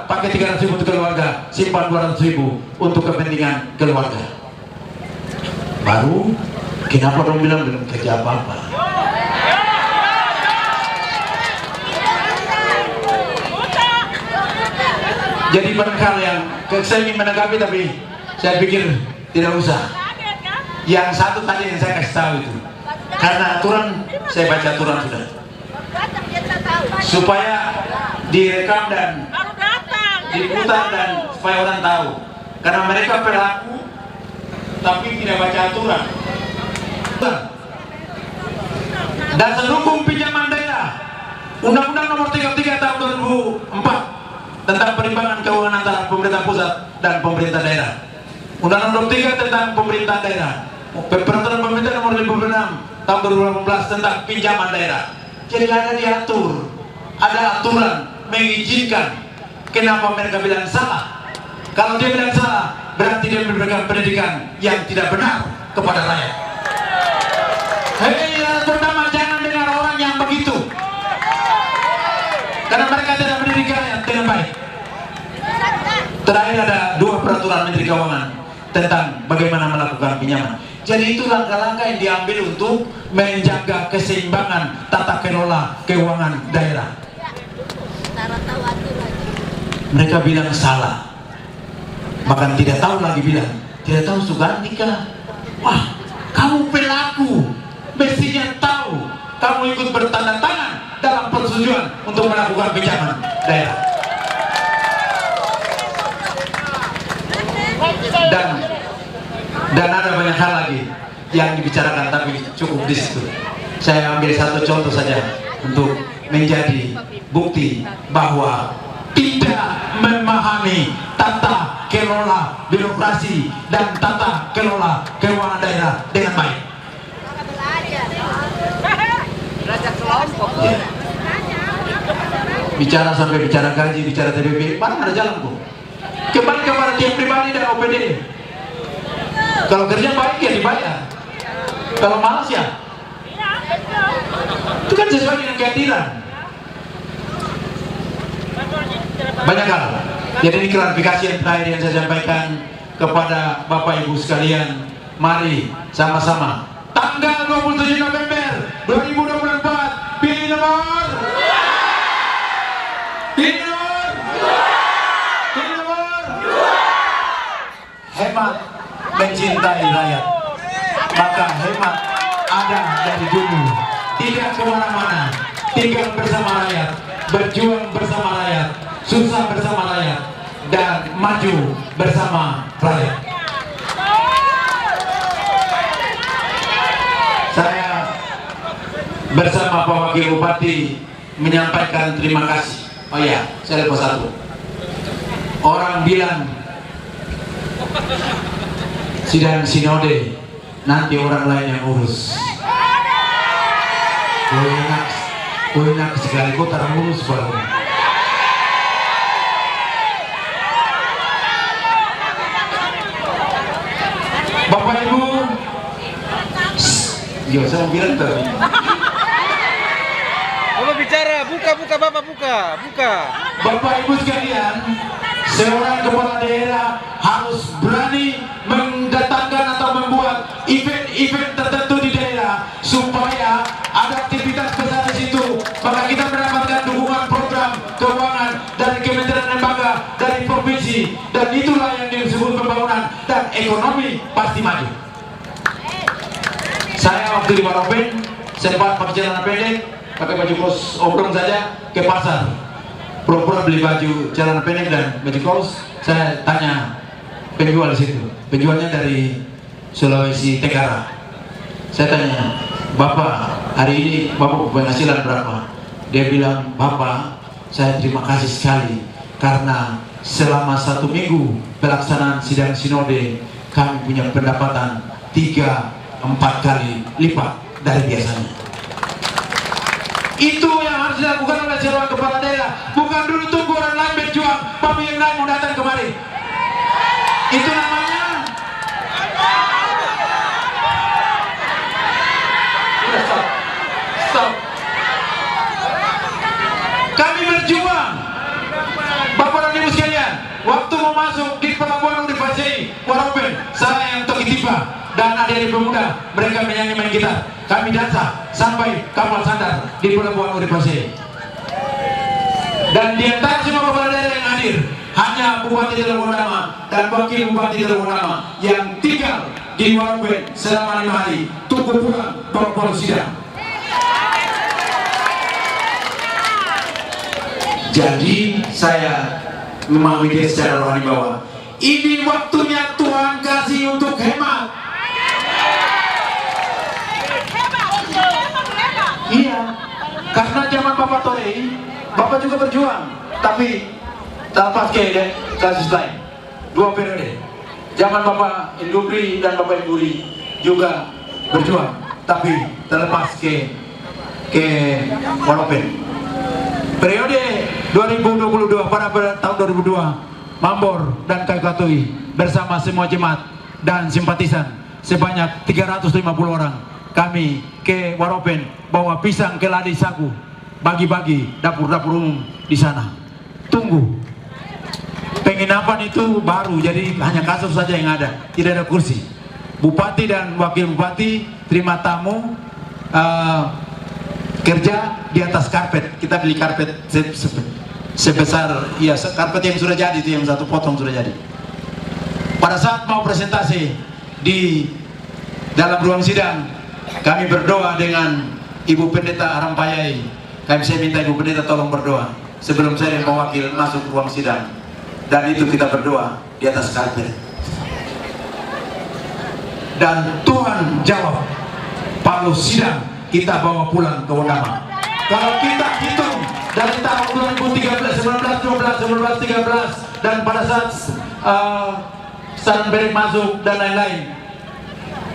pakai 300.000 untuk keluarga, simpan 200.000 untuk kepentingan keluarga. Baru kenapa dong bilang belum kerja apa-apa? Jadi banyak hal yang saya ingin menanggapi, tapi saya pikir tidak usah. Yang satu tadi yang saya kasih tahu itu, karena aturan, saya baca aturan sudah, supaya direkam dan diputar dan supaya orang tahu, karena mereka pelaku tapi tidak baca aturan. Dasar hukum pinjaman daerah, Undang-Undang Nomor 33 Tahun 2004 tentang perimbangan keuangan antara pemerintah pusat dan pemerintah daerah. Undang-Undang Nomor 3 tentang pemerintah daerah. Peraturan pemerintah Nomor 56 Tahun 2018 tentang pinjaman daerah. Jadi ada diatur, ada aturan mengizinkan. Kenapa mereka bilang salah? Kalau dia bilang salah, berarti dia memberikan pendidikan yang tidak benar kepada rakyat. Hei, terutama jangan dengar orang yang begitu, karena mereka tidak mendidik rakyat dengan baik. Terakhir ada 2 peraturan Menteri Keuangan tentang bagaimana melakukan pinjaman. Jadi itu langkah-langkah yang diambil untuk menjaga keseimbangan tata kelola keuangan daerah. Mereka bilang salah, bahkan tidak tahu lagi bilang, tidak tahu Sugandika. Wah, kamu pelaku, mestinya tahu. Kamu ikut bertanda tangan dalam persetujuan untuk melakukan pinjaman daerah. Dan ada banyak hal lagi yang dibicarakan, tapi cukup di situ. Saya ambil satu contoh saja untuk menjadi bukti bahwa tidak memahami tata kelola birokrasi dan tata kelola keuangan daerah dengan baik. Ya. Bicara sampai bicara gaji, bicara TPP, mana ada jalan kok? Kembali kepada tiap pribadi dan OPD. Kalau kerja baik ya dibayar. Kalau malas ya, itu kan sesuai dengan kehadiran. Banyak hal. Jadi ini klarifikasi yang terakhir yang saya sampaikan kepada Bapak Ibu sekalian. Mari sama-sama tanggal 27 November 2024 pilih nomor hemat mencintai rakyat. Maka hemat ada dari dulu, tidak kemana-mana, tinggal bersama rakyat, berjuang bersama rakyat, susah bersama rakyat, dan maju bersama rakyat. Saya bersama Pak Wakil Bupati menyampaikan terima kasih. Oh ya, saya lupa satu. Orang bilang sidang sinode nanti orang lain yang urus. Enak sekali kok terurus baru. Bapak Ibu, yo saya mau bilang tadi. Bapak bicara, buka Bapak buka. Bapak Ibu sekalian, seorang kepala daerah harus berani mendatangkan atau membuat event-event tertentu di daerah supaya ada aktivitas besar di situ. Maka kita mendapatkan dukungan program keuangan dari kementerian lembaga, dari provinsi, dan itulah yang disebut pembangunan dan ekonomi pasti maju. Saya waktu di Waropen sempat pakai celana pendek, pakai baju kos obrong saja ke pasar. Pura-pura beli baju celana pendek dan baju kos. Saya tanya penjual di situ. Penjualnya dari Sulawesi Tenggara. Saya tanya, Bapak hari ini Bapak penghasilan berapa? Dia bilang, Bapak saya terima kasih sekali karena selama 1 minggu pelaksanaan sidang sinode kami punya pendapatan 3-4 kali lipat dari biasanya. Itu yang harus dilakukan oleh seorang kepala daerah. Bukan dulu tunggu orang lain berjuang, tapi yang lain mau datang kemari. Itu namanya stop. Kami berjuang, Bapak dan Ibu sekalian. Waktu mau masuk di pelabuhan Universitas Waropen, saya yang toki tiba dan adik-adik pemuda, mereka menyanyi main gitar. Kami dansa sampai kapal sandar di pelabuhan Universitas. Dan di antara semua kepala daerah yang hadir, hanya Bupati Teluk Wondama dan Wakil Bupati Teluk Wondama yang tinggal di Waropen selama 5 hari, tunggu pulang bawa sidang. Jadi saya memahami dia secara rohani bahwa ini waktunya Tuhan kasih untuk hemat. Iya, karena zaman Bapak Torei, Bapak juga berjuang, tapi terlepas ke kasus lain. 2 periode. Zaman Bapak Indubri dan Bapak Induri juga berjuang, tapi terlepas ke Waropen. Periode 2022 pada tahun 2002, Mambor dan Kayu Katui bersama semua jemaat dan simpatisan sebanyak 350 orang kami ke Waropen bawa pisang ke Ladi Sagu, bagi-bagi dapur-dapur umum di sana. Tunggu, penginapan itu baru, jadi hanya kasur saja yang ada, tidak ada kursi. Bupati dan Wakil Bupati terima tamu kerja di atas karpet. Kita beli karpet sebesar, ya karpet yang sudah jadi itu, yang 1 potong sudah jadi. Pada saat mau presentasi di dalam ruang sidang, kami berdoa dengan Ibu Pendeta Arampayai. Saya minta Ibu Pendeta tolong berdoa sebelum saya dan Pak Wakil masuk ruang sidang. Dan itu kita berdoa di atas karpet. Dan Tuhan jawab, palu sidang kita bawa pulang ke Wondama. Kalau kita hitung dari tahun 2013, 19, 12, 11, 13 dan pada saat Saran masuk dan lain-lain,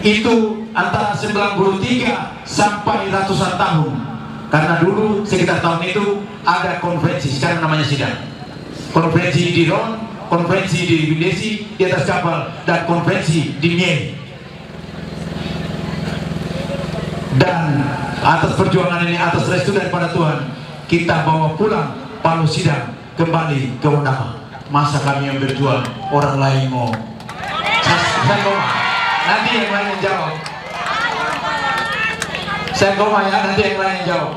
itu antara 93 sampai ratusan tahun. Karena dulu sekitar tahun itu ada konferensi, sekarang namanya sidang. Konferensi di Ron, konferensi di Windesi di atas kapal, dan konferensi di Mieri. Dan atas perjuangan ini, atas restu daripada Tuhan, kita bawa pulang palu sidang kembali ke Wondama. Masa kami yang berjuang, orang lain mau saya koma, nanti yang lain yang jawab. Saya koma ya, nanti yang lain yang jawab.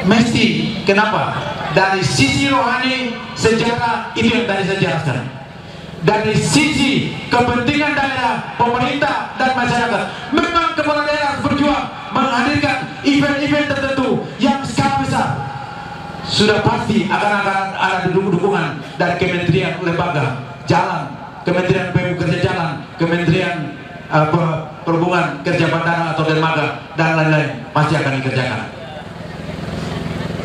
Mesti, kenapa? Dari sisi rohani, sejarah, itu yang tadi saya jelaskan. dari sisi kepentingan daerah, pemerintah dan masyarakat. Memang kepala daerah harus berjuang menghadirkan event-event tertentu yang skala besar. Sudah pasti akan ada dukungan dari kementerian lembaga, jalan, Kementerian PU kerja jalan, Kementerian Perhubungan kerja bandara atau dermaga dan lain-lain pasti akan dikerjakan.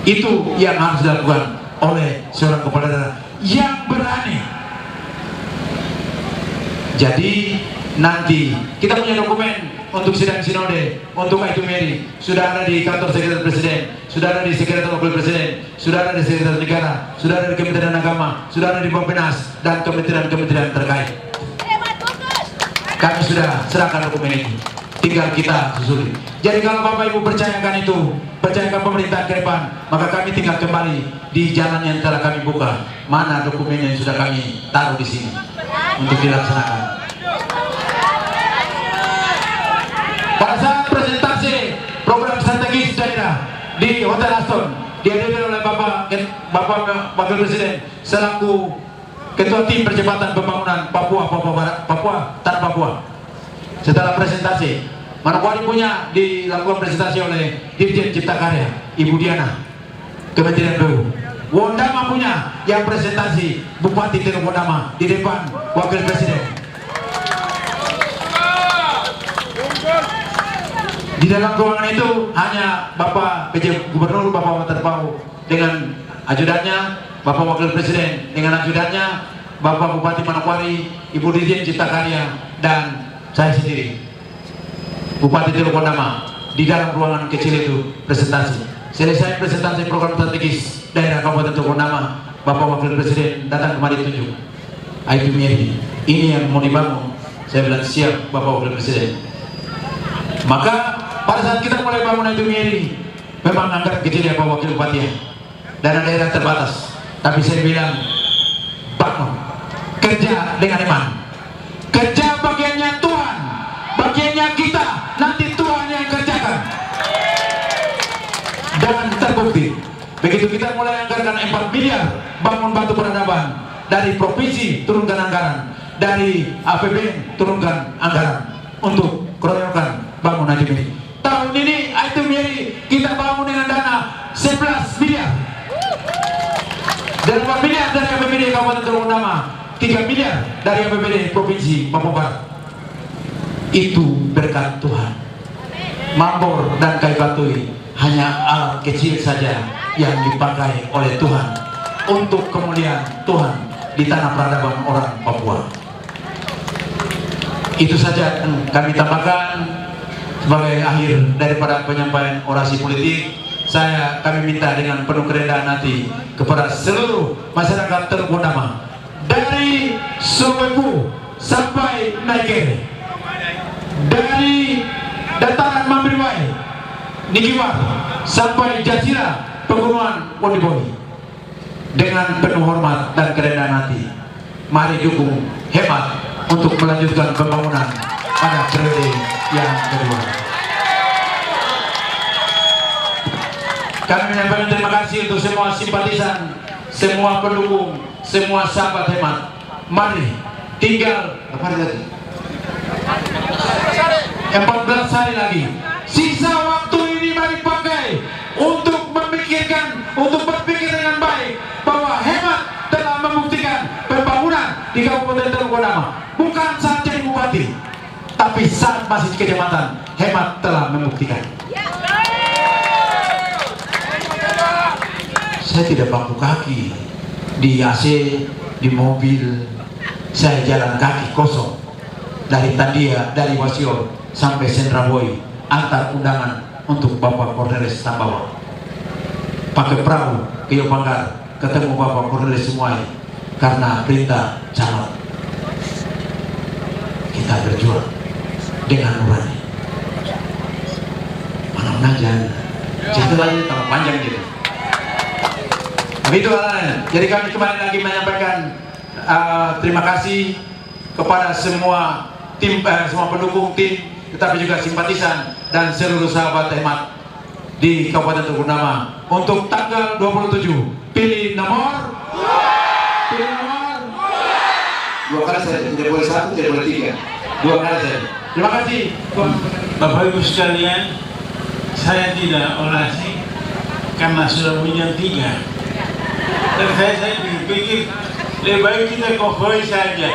Itu yang harus dilakukan oleh seorang kepala daerah yang berani. Jadi nanti kita punya dokumen untuk sidang sinode, untuk Aitumeri sudah ada di kantor sekretariat presiden, sudah ada di sekretariat wakil presiden, sudah ada di sekretariat negara, sudah ada di Kementerian Agama, sudah ada di Bappenas dan kementerian-kementerian terkait. Kami sudah serahkan dokumen ini, tinggal kita susuri. Jadi kalau Bapak Ibu percayakan itu, percayakan pemerintah ke depan, maka kami tinggal kembali di jalan yang telah kami buka. Mana dokumen yang sudah kami taruh di sini untuk dilaksanakan. Pada saat presentasi program strategis daerah di Hotel Aston dihadiri oleh Bapak Wakil Presiden selaku Ketua Tim Percepatan Pembangunan Papua Tanah Papua. Setelah presentasi, Manokwari punya dilakukan presentasi oleh Dirjen Cipta Karya Ibu Diana, Kementerian PU. Wondama punya yang presentasi Bupati Teluk Wondama di depan Wakil Presiden. Di dalam ruangan itu hanya Bapak PJ Gubernur, Bapak Waterpau dengan ajudannya, Bapak Wakil Presiden dengan ajudannya, Bapak Bupati Manokwari, Ibu Dirjen Cipta Karya, dan saya sendiri, Bupati Teluk Wondama. Di dalam ruangan kecil itu presentasi. Selesai presentasi program strategis daerah Kabupaten Teluk Wondama, Bapak Wakil Presiden datang kemari tunjuk. Aitumeri, ini yang mau dibangun. Saya bilang siap Bapak Wakil Presiden. Maka pada saat kita mulai bangun Aitumeri, memang anggaran kecil ya Pak Wakil Bupati ya. Dana daerah terbatas. Tapi saya bilang bangun, kerja dengan iman, kerja bagiannya Tuhan, bagiannya kita, nanti Tuhan yang kerjakan. Dan terbukti begitu kita mulai anggarkan 4 miliar bangun batu peradaban, dari provinsi turunkan anggaran, dari APBN turunkan anggaran untuk keroyokan bangun Aitumeri. Tahun ini Aitumeri kita bangun dengan dana 11 miliar. Dan 4 miliar dari APBD Kabupaten Teluk Wondama, 3 miliar dari APBD Provinsi Papua Barat. Itu berkat Tuhan. Mambor dan kayu batui hanya alat kecil saja yang dipakai oleh Tuhan untuk kemuliaan Tuhan di tanah peradaban orang Papua. Itu saja kami tambahkan sebagai akhir daripada penyampaian orasi politik. Kami minta dengan penuh kerendahan hati kepada seluruh masyarakat Teluk Wondama, dari Sowebu sampai Naikere, dari dataran Mambriwai, Nigiwar sampai Jasira Pegunungan Wondiboi, dengan penuh hormat dan kerendahan hati, mari dukung hemat untuk melanjutkan pembangunan pada periode yang kedua. Kami menyampaikan terima kasih untuk semua simpatisan, semua pendukung, semua sahabat hemat. Mari tinggal 14 hari lagi. Sisa waktu ini mari pakai untuk memikirkan, untuk berpikir dengan baik bahwa hemat telah membuktikan pembangunan di Kabupaten Teluk Wondama. Bukan saat jadi bupati, tapi saat masih di kecamatan, hemat telah membuktikan. Saya tidak bangku kaki di AC, di mobil. Saya jalan kaki kosong dari Tandia, dari Wasio sampai Sendraboy, antar undangan untuk Bapak Cornelis Tambawa. Pakai perahu ke Yopanggar, ketemu Bapak Cornelis Semuai karena perintah camat. Kita berjuang dengan nurani. Mana jangan cerita lagi tambah panjang gitu. Begitu anak. Jadi kami kembali lagi menyampaikan terima kasih kepada semua tim, semua pendukung tim, tetapi juga simpatisan dan seluruh sahabat hemat di Kabupaten Teluk Wondama untuk tanggal 27. Pilih nomor 2. Pilih nomor 2. 2 kali saja, tidak boleh 1, tidak boleh 3. 2 kali saja. Terima kasih. Bapak Ibu sekalian, saya tidak orasi karena sudah punya 3. Dan saya pikir lebih baik kita kohoi saja.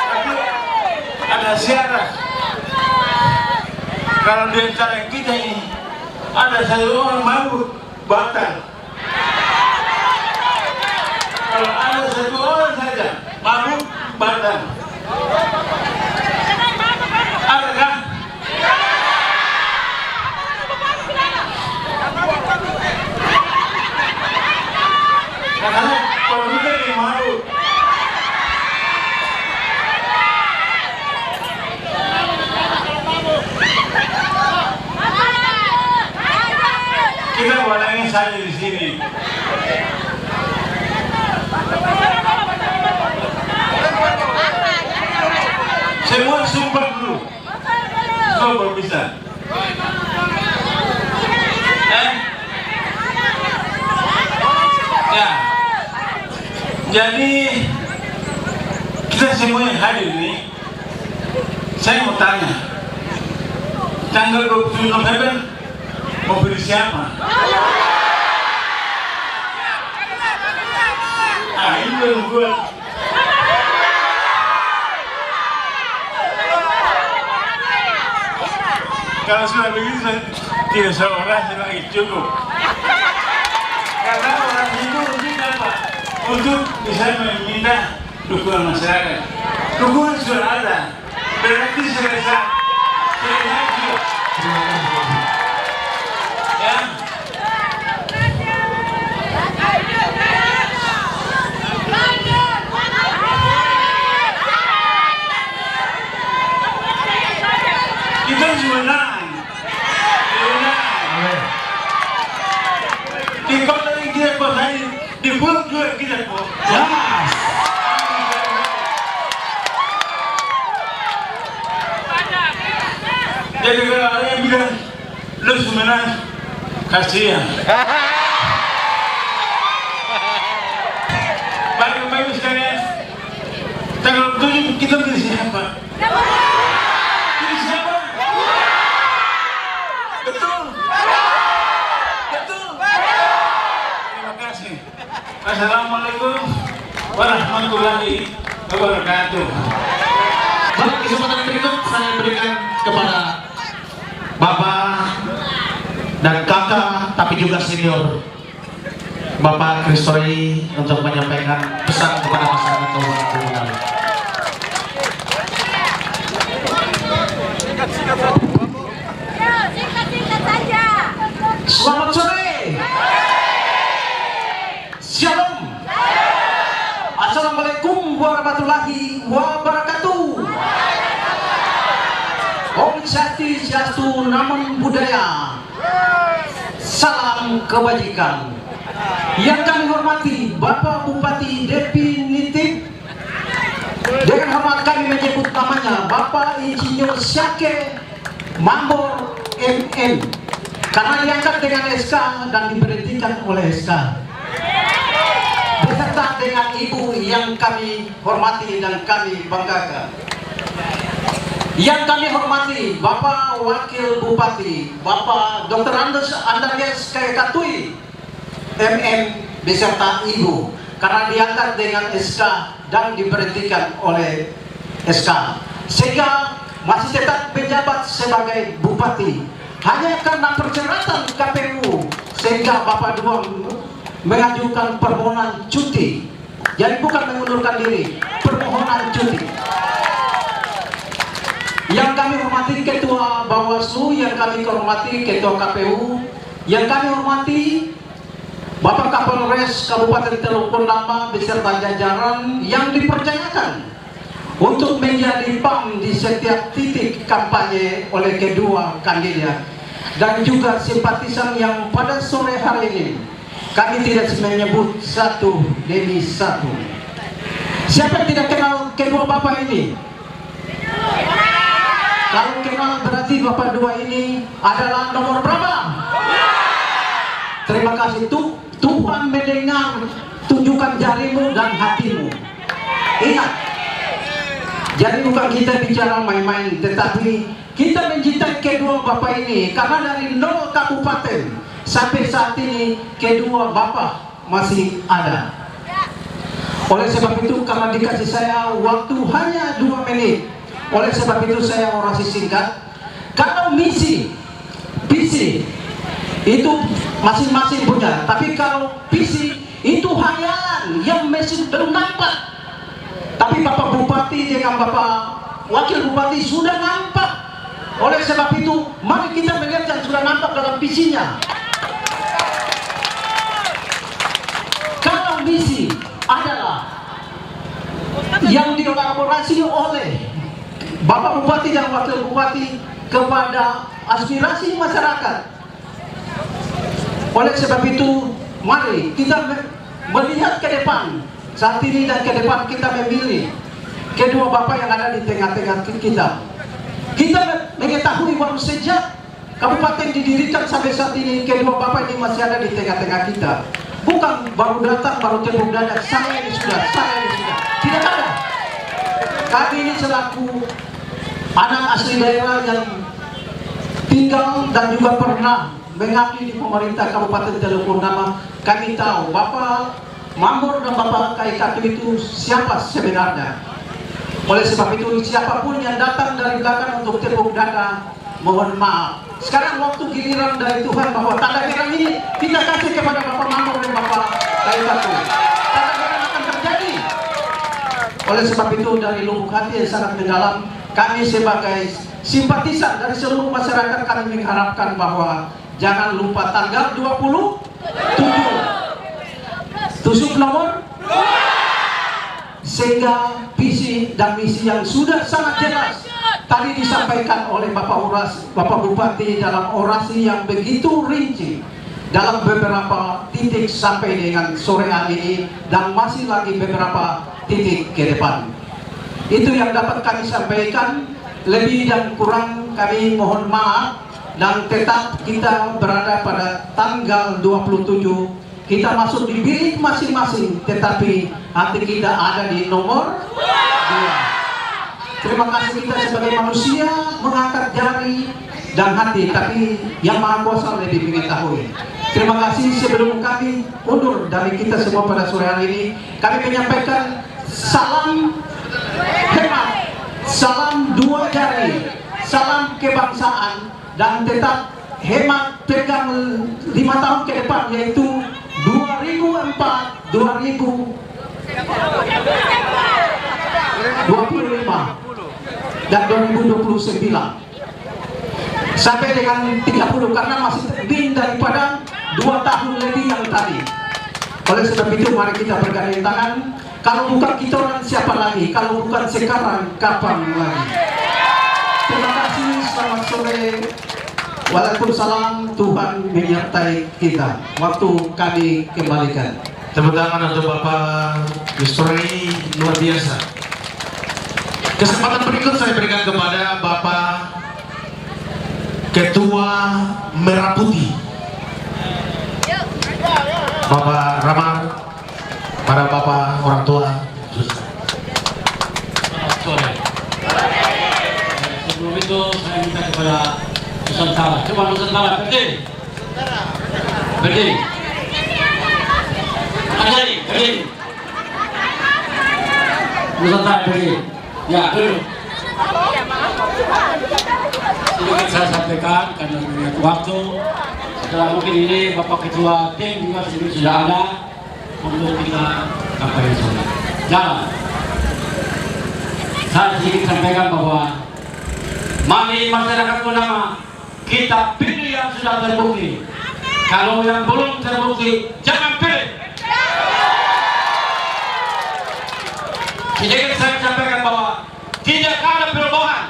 Tapi ada syarat. Kalau di antara kita ini ada satu orang mabuk, batal. Kalau ada satu orang saja mabuk, batal. Ada kan? Karena kalau kita ini mabuk, kita balangin saja di sini. Semua sumpah dulu. Semua bisa. Ya. Jadi kita semua yang hadir ini, saya mau tanya, tanggal 27 November mau pilih siapa? Ini belum buat. Kalau sudah begitu saya tidak seorang lagi cukup. Karena orang itu untuk apa? Untuk bisa meminta dukungan masyarakat. Dukungan sudah ada, berarti selesai juga. Ya. Kita menang. Di kota yang kita kuasai, di pulau juga kita kuasai. Jadi kalau ada yang bilang lu semenang, kasihan. Bapak-bapak sekalian, tanggal 7 kita pilih siapa? Pilih siapa? Betul. Betul. Terima kasih. Assalamualaikum warahmatullahi wabarakatuh. Pada kesempatan berikut saya berikan kepada Bapak dan kakak tapi juga senior Bapak Kristoi untuk menyampaikan pesan kepada masyarakat Kabupaten Tulungagung. Singkat saja. Selamat sore. Shalom. Assalamualaikum warahmatullahi wabarakatuh. Om Swastiastu, Namo Buddhaya. Salam kebajikan. Yang kami hormati Bapak Bupati definitif. Dengan hormat kami menyebut namanya Bapak Insinyur Syake Mambor MM, karena diangkat dengan SK dan diberhentikan oleh SK. Beserta dengan Ibu yang kami hormati dan kami banggakan. Yang kami hormati Bapak Wakil Bupati Bapak Dr. Andreas Kayakatui MM beserta Ibu, karena diangkat dengan SK dan diberhentikan oleh SK, sehingga masih tetap menjabat sebagai Bupati hanya karena persyaratan KPU, sehingga Bapak Dua mengajukan permohonan cuti. Jadi bukan mengundurkan diri, permohonan cuti. Yang kami hormati Ketua Bawaslu, yang kami hormati Ketua KPU, yang kami hormati Bapak Kapolres Kabupaten Teluk Purnama beserta jajaran yang dipercayakan untuk menjadi PAM di setiap titik kampanye oleh kedua kandidat, dan juga simpatisan yang pada sore hari ini kami tidak menyebut satu demi satu. Siapa yang tidak kenal kedua bapak ini? Kalau kenal berarti bapak dua ini adalah nomor berapa? Terima kasih. Tuhan mendengar tunjukkan jarimu dan hatimu. Ingat, jadi bukan kita bicara main-main, tetapi kita mencintai kedua bapak ini, karena dari 0 kabupaten sampai saat ini kedua bapak masih ada. Oleh sebab itu, karena dikasih saya waktu hanya 2 menit, oleh sebab itu saya orasi singkat. Kalau misi, visi itu masing-masing punya, tapi kalau visi itu hayalan yang masih belum nampak. Tapi Bapak Bupati dengan Bapak Wakil Bupati sudah nampak. Oleh sebab itu, mari kita melihat yang sudah nampak dalam visinya. Kalau misi adalah yang dielaborasi oleh Bapak Bupati dan Wakil Bupati kepada aspirasi masyarakat. Oleh sebab itu, mari kita melihat ke depan. Saat ini dan ke depan kita memilih kedua bapak yang ada di tengah-tengah kita. Kita mengetahui baru sejak kabupaten didirikan sampai saat ini kedua bapak ini masih ada di tengah-tengah kita. Bukan baru datang, baru tepuk dada, saya ini sudah. Tidak ada. Kami ini selaku anak asli daerah yang tinggal dan juga pernah mengabdi di pemerintah Kabupaten Teluk Bernama, kami tahu Bapak Mambor dan Bapak Kaikatu itu siapa sebenarnya. Oleh sebab itu, siapapun yang datang dari belakang untuk tepuk dada, mohon maaf. Sekarang waktu giliran dari Tuhan bahwa tanda merah ini kita kasih kepada Bapak Mambor dan Bapak Kaikatu. Tanda merah akan terjadi. Oleh sebab itu, dari lubuk hati yang sangat mendalam, kami sebagai simpatisan dari seluruh masyarakat, kami mengharapkan bahwa jangan lupa tanggal 27 tusuk nomor 2, sehingga visi dan misi yang sudah sangat jelas tadi disampaikan oleh Bapak Bupati dalam orasi yang begitu rinci dalam beberapa titik sampai dengan sore hari ini, dan masih lagi beberapa titik ke depan. Itu yang dapat kami sampaikan. Lebih dan kurang kami mohon maaf, dan tetap kita berada pada tanggal 27. Kita masuk di bilik masing-masing, tetapi hati kita ada di nomor 2. Terima kasih, kita sebagai manusia mengangkat jari dan hati, tapi yang Maha Kuasa lebih mengetahui. Terima kasih. Sebelum kami undur dari kita semua pada sore hari ini, kami menyampaikan salam hemat, salam 2 jari, salam kebangsaan, dan tetap hemat pegang 5 tahun ke depan, yaitu 2004-2025 dan 2029 sampai dengan 30, karena masih lebih daripada 2 tahun lebih yang tadi. Oleh sebab itu, mari kita bergandeng tangan. Kalau bukan kita, orang siapa lagi? Kalau bukan sekarang, kapan lagi? Terima kasih, selamat sore. Waalaikumsalam, Tuhan menyertai kita. Waktu kami kembalikan. Tepuk tangan untuk Bapak Yusri, luar biasa. Kesempatan berikut saya berikan kepada Bapak Ketua Merah Putih, Bapak Ramar, para Bapak orang tua. Selamat sore. Sebelum itu saya minta kepada Nusantara, coba Nusantara berdiri. Berdiri. Berdiri. Nusantara berdiri. Ya, duduk. Sedikit saya sampaikan karena melihat waktu. Setelah mungkin ini Bapak Ketua tim juga sudah ada untuk kita kampanye sore. Jalan. Saya sedikit sampaikan bahwa mari masyarakat Bernama, kita pilih yang sudah terbukti. Kalau yang belum terbukti, jangan pilih. Sedikit saya sampaikan bahwa tidak ada perubahan.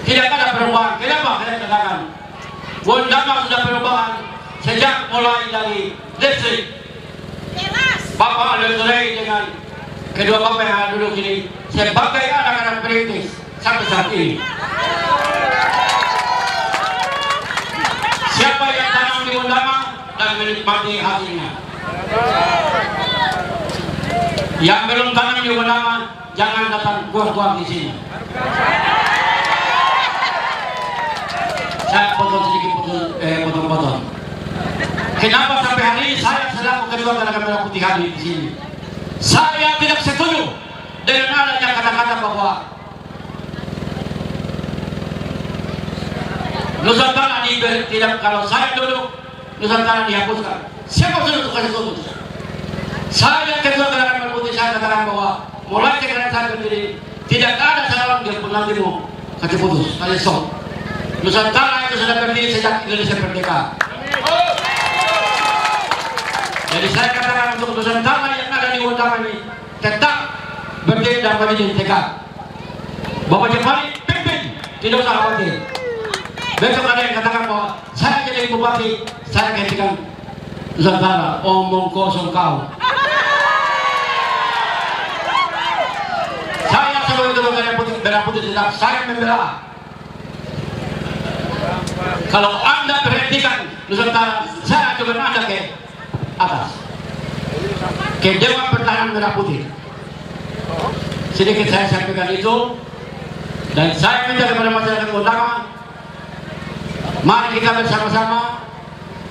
Tidak ada perubahan. Kenapa saya katakan? Bernama sudah perubahan sejak mulai dari listrik. Bapak Leuteri dengan kedua bapak yang ada duduk ini sebagai anak-anak perintis sampai saat ini. Siapa yang tanam di Bernama dan menikmati hasilnya. Yang belum tanam juga nama, jangan datang buang-buang di sini. Saya potong sedikit, potong-potong. Kenapa sampai hari ini saya selaku ketua Gerakan Merah Putih hadir di sini? Saya tidak setuju dengan adanya kata-kata bahwa Nusantara tidak, kalau saya duduk Nusantara dihapuskan. Siapa sudah untuk kasih solusi? Saya ketua Gerakan Merah Putih, saya katakan bahwa mulai sekarang saya berdiri tidak ada seorang yang pernah mau kasih putus, kasih stop. Nusantara itu sudah berdiri sejak Indonesia merdeka. Jadi saya katakan untuk Nusantara yang ada di utara ini tetap berdiri dan berdiri tegak. Bapak Jepari pimpin, tidak usah khawatir. Besok ada yang katakan bahwa saya jadi bupati, saya gantikan Nusantara, omong kosong kau. Saya sebagai ketua Merah Putih tetap saya membela. Kalau Anda berhentikan Nusantara, saya akan Anda ke atas, ke Dewan Pertahanan Merah Putih. Sedikit saya sampaikan itu, dan saya minta kepada masyarakat utama, mari kita bersama-sama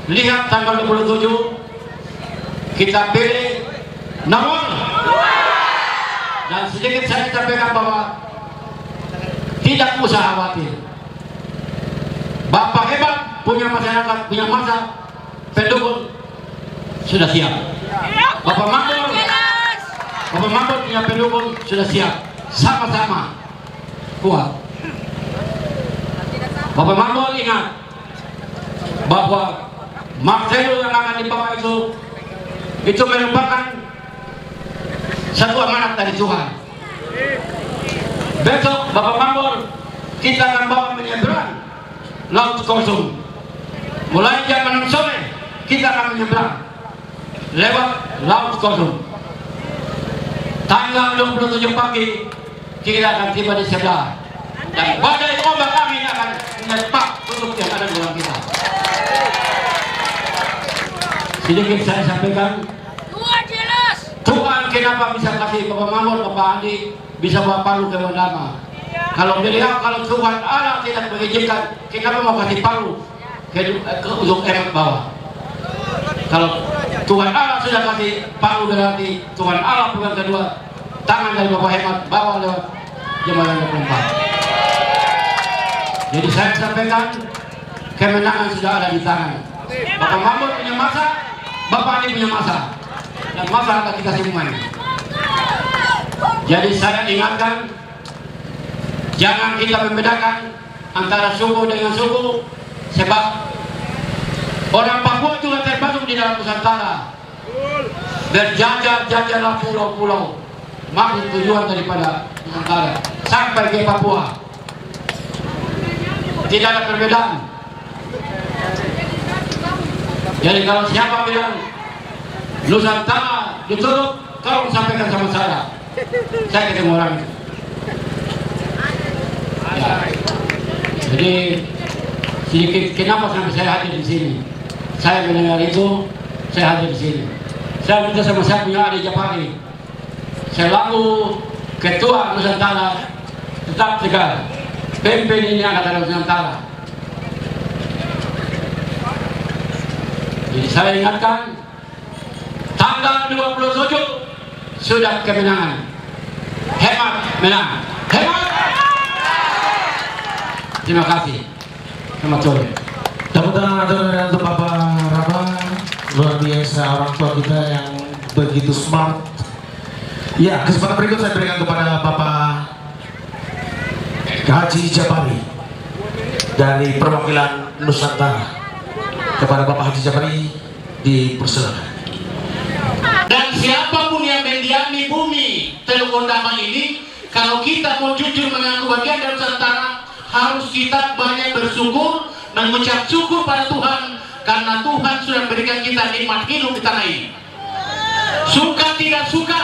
lihat tanggal 27 kita pilih nomor 2. Dan sedikit saya sampaikan bahwa tidak usah khawatir. Bapak hebat, punya masyarakat, punya masa pendukung sudah siap. Bapak Mambur punya pendukung sudah siap. Sama-sama kuat. Bapak Mambur ingat bahwa Marcelo yang akan dibawa itu merupakan satu amanat dari Tuhan. Besok Bapak Mambur kita akan bawa menyeberang Laut Kosong. Mulai jam 6 sore kita akan menyeberang lewat Laut Kosong. Tanggal 27 pagi kita akan tiba di sebelah, dan badai ombak kami akan menyerpak untuk yang ada di dalam kita. Sedikit saya sampaikan, Tuhan kenapa bisa kasih Bapak Mambur, Bapak Andi bisa bawa Palu ke Mandama. Kalau Tuhan Allah tidak mengizinkan, kenapa mau kasih Palu untuk emak bawah? Kalau Tuhan Allah sudah kasih Palu, berarti Tuhan Allah pegang kedua tangan dari Bapak Hemat bawa lewat Jembatan 24. Jadi saya sampaikan, kemenangan sudah ada di tangan. Bapak Mambur punya masa, Bapak Andi punya masa, dan masa akan kita semua. Jadi saya ingatkan, jangan kita membedakan antara suku dengan suku, sebab orang Papua juga termasuk di dalam Nusantara. Berjajar-jajarlah pulau-pulau, maksud tujuan daripada Nusantara sampai ke Papua. Tidak ada perbedaan. Jadi kalau siapa bilang Nusantara ditutup, kau sampaikan sama saya ketemu orang itu. Ya. Jadi sedikit kenapa sampai saya hadir di sini. Saya mendengar itu, saya hadir di sini. Saya minta sama saya punya adik Japari, selaku ketua Nusantara tetap tegar, pimpin ini angkatan Nusantara. Jadi saya ingatkan, tanggal 27 sudah kemenangan. Hemat menang. Hemat. Terima kasih. Selamat sore. Tepuk tangan untuk Bapak Rama, luar biasa orang tua kita yang begitu smart. Ya, kesempatan berikut saya berikan kepada Bapak Haji Japari dari perwakilan Nusantara. Kepada Bapak Haji Japari dipersilakan. Dan siapapun yang mendiami bumi Teluk Ondama ini, kalau kita mau jujur mengaku bagian dari Nusantara, harus kita banyak bersyukur, mengucap syukur pada Tuhan, karena Tuhan sudah memberikan kita nikmat hidup di tanah ini. Suka tidak suka,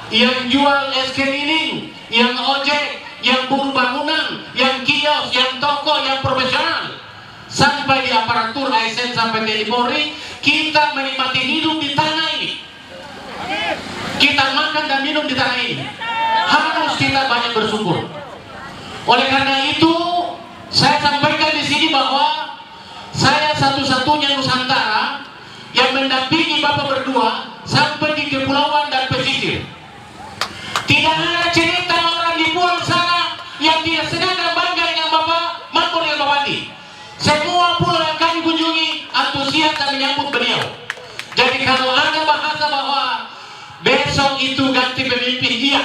yang jual es keliling, yang ojek, yang buruh bangunan, yang kios, yang toko, yang profesional, sampai di aparatur ASN sampai Tni Polri, kita menikmati hidup di tanah ini. Kita makan dan minum di tanah ini. Harus kita banyak bersyukur. Oleh karena itu, saya sampaikan di sini bahwa saya satu-satunya Nusantara yang mendampingi Bapak berdua sampai di kepulauan dan pesisir. Tidak ada cerita orang di pulau sana yang tidak senang dan bangga dengan Bapak Mambur dan Bapak Andi. Semua pulau yang kami kunjungi antusias dan menyambut beliau. Jadi kalau ada bahasa bahwa besok itu ganti pemimpin, iya,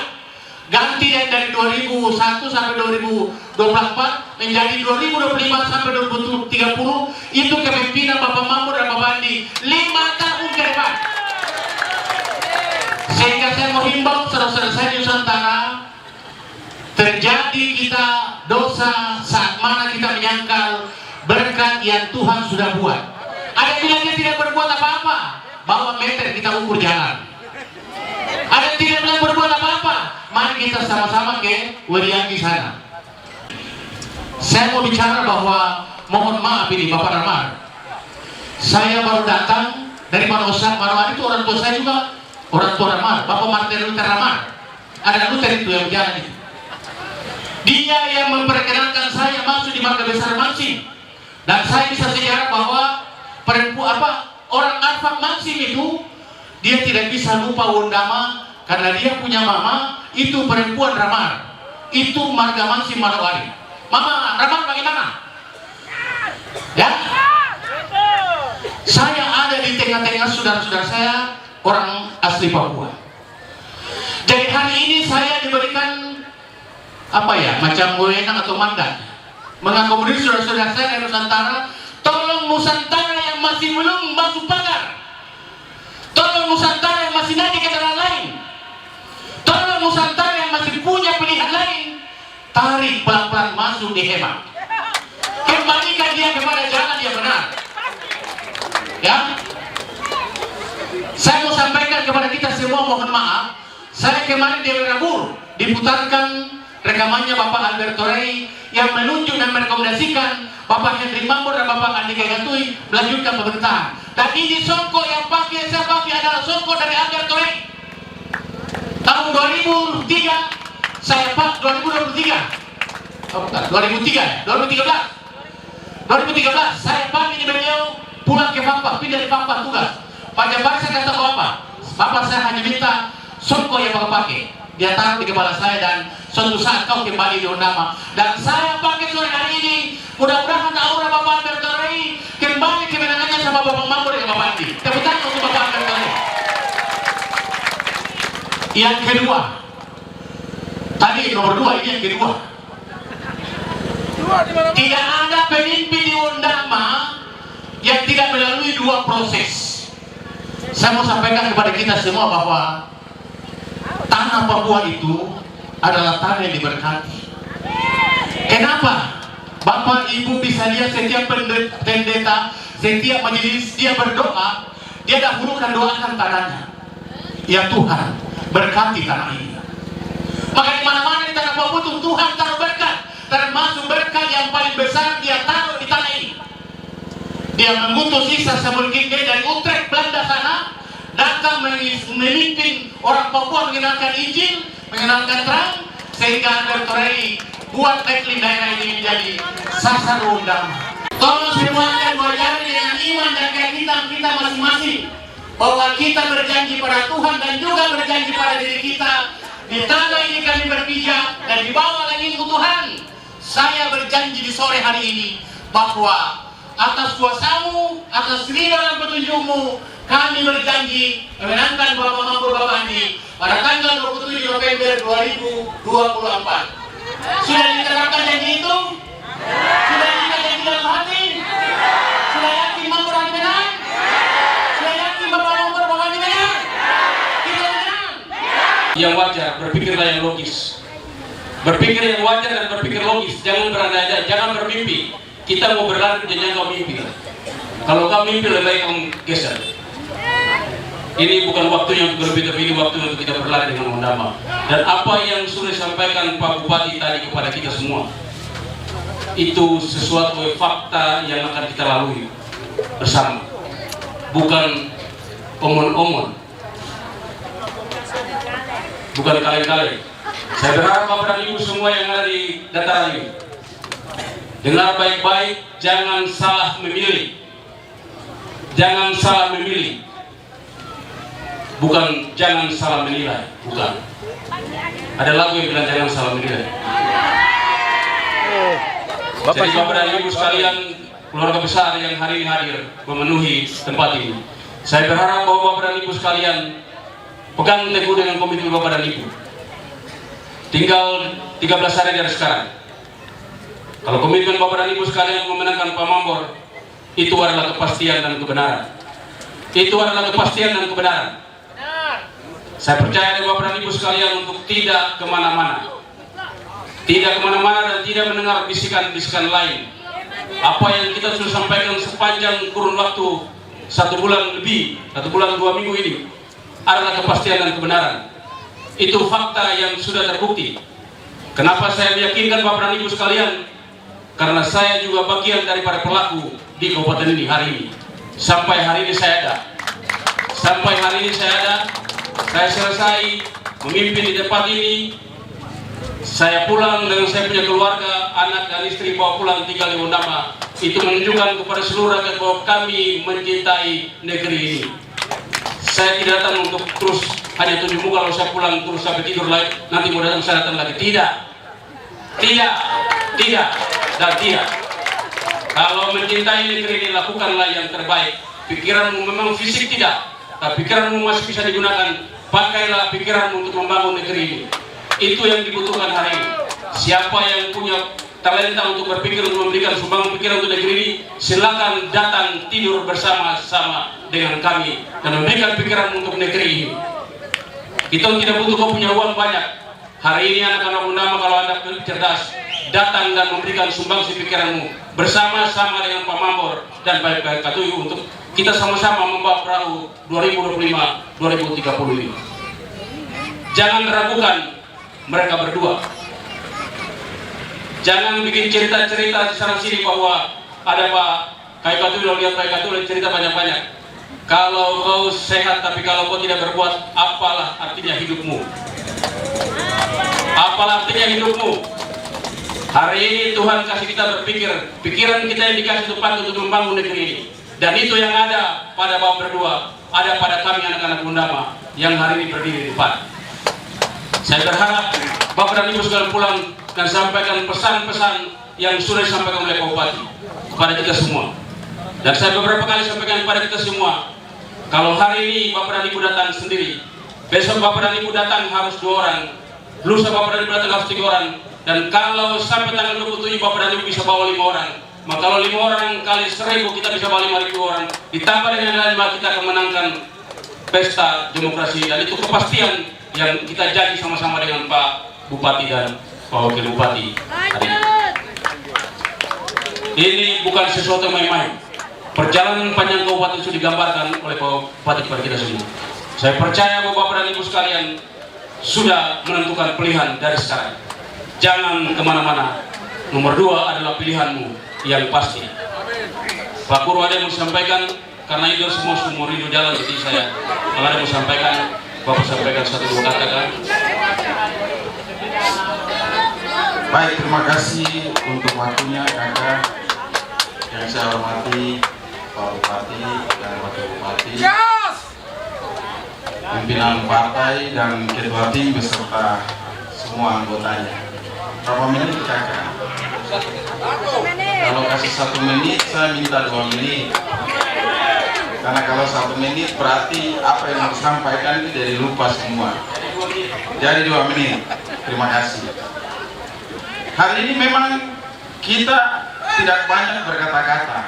ganti dari 2001 sampai 2024 menjadi 2025 sampai 2030, itu kepemimpinan Bapak Mambur dan Bapak Andi 5 tahun ke depan. Sehingga saya menghimbau saudara-saudara saya di Nusantara, terjadi kita dosa saat mana kita menyangkal berkat yang Tuhan sudah buat. Ada yang bilang dia tidak berbuat apa-apa, bawa meter kita ukur jalan. Ada yang tidak bilang berbuat apa-apa, mari kita sama-sama ke Werianggi sana. Saya mau bicara bahwa mohon maaf ini Bapak Ramar, saya baru datang dari Manosa. Manosa itu orang tua saya juga, orang tua Ramar, Bapak Martin Luther Ramar. Ada Luther itu yang berjalan itu. Dia yang memperkenalkan saya masuk di marga besar Mansim. Dan saya bisa sejarah bahwa orang Arfak Mansim itu dia tidak bisa lupa Wondama karena dia punya mama itu perempuan Ramar. Itu marga Mansim Manowari. Mama Ramar bagaimana? Ya? Saya ada di tengah-tengah saudara-saudara saya orang asli Papua. Jadi hari ini saya diberikan macam wewenang atau mandat mengakomodir saudara-saudara saya dari Nusantara. Tolong Nusantara yang masih belum masuk pagar, tolong Nusantara yang masih nanti ke jalan lain, tolong Nusantara yang masih punya pilihan lain, tarik pelan-pelan masuk di hemat, kembalikan dia kepada jalan yang benar. Ya, saya mau sampaikan kepada kita semua, mohon maaf, saya kemarin di Rabur diputarkan rekamannya Bapak Alberto Rey yang menunjuk dan merekomendasikan Bapak Henry Mambur dan Bapak Andi Gatui melanjutkan pemerintahan. Dan ini songkok yang saya pakai adalah songkok dari Alberto Rey. Tahun 2003 saya pak 2013 saya pakai di beliau pulang ke Papua, pindah di Papua tugas. Pak Jabar saya kata apa? Bapak saya hanya minta songkok yang Bapak pakai. Dia taruh di kepala saya dan suatu saat kau kembali di Undama. Dan saya pakai sore hari ini. Mudah-mudahan aura Bapak Alberto Rey kembali kemenangannya sama Bapak Mambur dan Bapak Andi. Tepuk tangan untuk Bapak Alberto Rey. Yang kedua, tadi nomor 2, ini yang kedua. Tidak ada pemimpin di Undama yang tidak melalui 2 proses. Saya mau sampaikan kepada kita semua bahwa tanah Papua itu adalah tanah yang diberkati. Kenapa? Bapak Ibu bisa lihat setiap pendeta, setiap majelis dia berdoa, dia dahulukan doakan tanahnya. Ya Tuhan, berkati tanah ini. Maka di mana-mana di tanah Papua itu Tuhan taruh berkat, termasuk berkat yang paling besar dia taruh di tanah ini. Dia mengutus Isa Samuel Kinde dari Utrecht, Belanda sana, datang memimpin orang Papua mengenalkan Injil, mengenalkan terang, sehingga Alberto Rey buat iklim daerah ini menjadi sasar Undama. Tolong semuanya belajar dengan iman dan keyakinan kita masing-masing bahwa kita berjanji pada Tuhan dan juga berjanji pada diri kita. Di tanah ini kami berpijak dan di bawah langit Tuhan. Saya berjanji di sore hari ini bahwa atas kuasamu, atas ridho dan petunjukmu, kami berjanji memenangkan Bapak Mambur Bapak Andi pada tanggal 27 November 2024. Sudah diterapkan janji itu? Sudah kita janji dalam hati? Sudah yakin Mambur Andi menang? Sudah yakin Bapak Mambur Bapak Andi menang? Kita menang? Yang wajar, berpikirlah yang logis. Berpikir yang wajar dan berpikir logis. Jangan berandai-andai, jangan bermimpi. Kita mau berlari jangan kau mimpi. Kalau kau mimpi lebih baik kamu geser. Ini bukan waktunya untuk berbeda, ini waktunya untuk kita berlari dengan Undama. Dan apa yang sudah disampaikan Pak Bupati tadi kepada kita semua, itu sesuatu fakta yang akan kita lalui bersama, bukan omon-omon. bukan kaleng-kaleng. Saya berharap Bapak dan Ibu semua yang ada di dataran ini dengar baik-baik, jangan salah memilih. Jangan salah memilih. Bukan jangan salah menilai, bukan. Ada lagu yang bilang jangan salah menilai. Jadi Bapak dan Ibu sekalian, keluarga besar yang hari ini hadir memenuhi tempat ini, saya berharap bahwa Bapak dan Ibu sekalian pegang teguh dengan komitmen Bapak dan Ibu. Tinggal 13 hari dari sekarang. Kalau komitmen Bapak dan Ibu sekalian memenangkan Pak Mambor, itu adalah kepastian dan kebenaran. Itu adalah kepastian dan kebenaran. Saya percaya dengan Bapak dan Ibu sekalian untuk tidak kemana-mana. Tidak kemana-mana dan tidak mendengar bisikan-bisikan lain. Apa yang kita sudah sampaikan sepanjang kurun waktu 1 bulan lebih, 1 bulan 2 minggu ini adalah kepastian dan kebenaran. Itu fakta yang sudah terbukti. Kenapa saya meyakinkan Bapak dan Ibu sekalian? Karena saya juga bagian daripada pelaku di kabupaten ini hari ini. Sampai hari ini saya ada. Sampai hari ini saya ada. Saya selesai memimpin di tempat ini. Saya pulang dengan saya punya keluarga, anak dan istri bawa pulang tinggal di Wondama. Itu menunjukkan kepada seluruh rakyat bahwa kami mencintai negeri ini. Saya tidak datang untuk terus hanya tunjuk muka kalau saya pulang terus sampai tidur lagi. Nanti mau datang saya datang lagi. Tidak. Tidak. Tidak. Dan tidak. Kalau mencintai negeri ini, lakukanlah yang terbaik. Pikiranmu memang fisik tidak, tapi pikiranmu masih bisa digunakan. Pakailah pikiranmu untuk membangun negeri ini. Itu yang dibutuhkan hari ini. Siapa yang punya talenta untuk berpikir untuk memberikan sumbangan pikiran untuk negeri ini, silakan datang tidur bersama-sama dengan kami dan memberikan pikiran untuk negeri ini. Kita tidak butuh kau punya uang banyak. Hari ini anak-anak Wondama, kalau Anda cerdas, datang dan memberikan sumbangsi pikiranmu bersama-sama dengan Pak Mambor dan Pak Katuyu untuk kita sama-sama membawa perahu 2025-2030 ini. Jangan ragukan mereka berdua. Jangan bikin cerita-cerita di sana sini bahwa ada Pak Katuyu, lihat Pak Katuyu cerita banyak-banyak. Kalau kau sehat tapi kalau kau tidak berbuat, apalah artinya hidupmu? Apalah artinya hidupmu? Hari ini Tuhan kasih kita berpikir, pikiran kita yang dikasih Tuhan untuk membangun negeri ini. Dan itu yang ada pada Bapak berdua, ada pada kami anak-anak Wondama yang hari ini berdiri di depan. Saya berharap Bapak dan Ibu sekalian pulang dan sampaikan pesan-pesan yang sudah disampaikan oleh Pak Bupati kepada kita semua. Dan saya beberapa kali sampaikan kepada kita semua, kalau hari ini Bapak dan Ibu datang sendiri, besok Bapak dan Ibu datang harus 2 orang, lusa Bapak dan Ibu datang harus 3 orang, dan kalau sampai tanggal 27 Bapak dan Ibu bisa bawa 5 orang. Maka kalau 5 orang kali 1000 kita bisa bawa 5.000 orang. Ditambah dengan yang lain, maka kita akan menangkan pesta demokrasi. Dan itu kepastian yang kita janji sama-sama dengan Pak Bupati dan Pak Wakil Bupati hari ini. Ini bukan sesuatu yang main-main. Perjalanan panjang kabupaten sudah digambarkan oleh Pak Bupati kepada kita semua. Saya percaya bahwa Bapak dan Ibu sekalian sudah menentukan pilihan dari sekarang. Jangan kemana-mana. Nomor 2 adalah pilihanmu yang pasti. Pak Guru ada yang mau sampaikan, karena itu semua sumur hidup jalan, jadi saya kalau ada yang mau sampaikan, Bapak sampaikan 1-2 kata kan. Baik, terima kasih untuk waktunya kakak. Yang saya hormati Pak Bupati dan Wakil Bupati, pimpinan partai dan ketua tim beserta semua anggotanya. Berapa menit kakak? Kalau kasih 1 menit, saya minta 2 menit. Karena kalau 1 menit berarti apa yang harus disampaikan itu dari lupa semua. Jadi 2 menit. Terima kasih. Hari ini memang kita tidak banyak berkata-kata.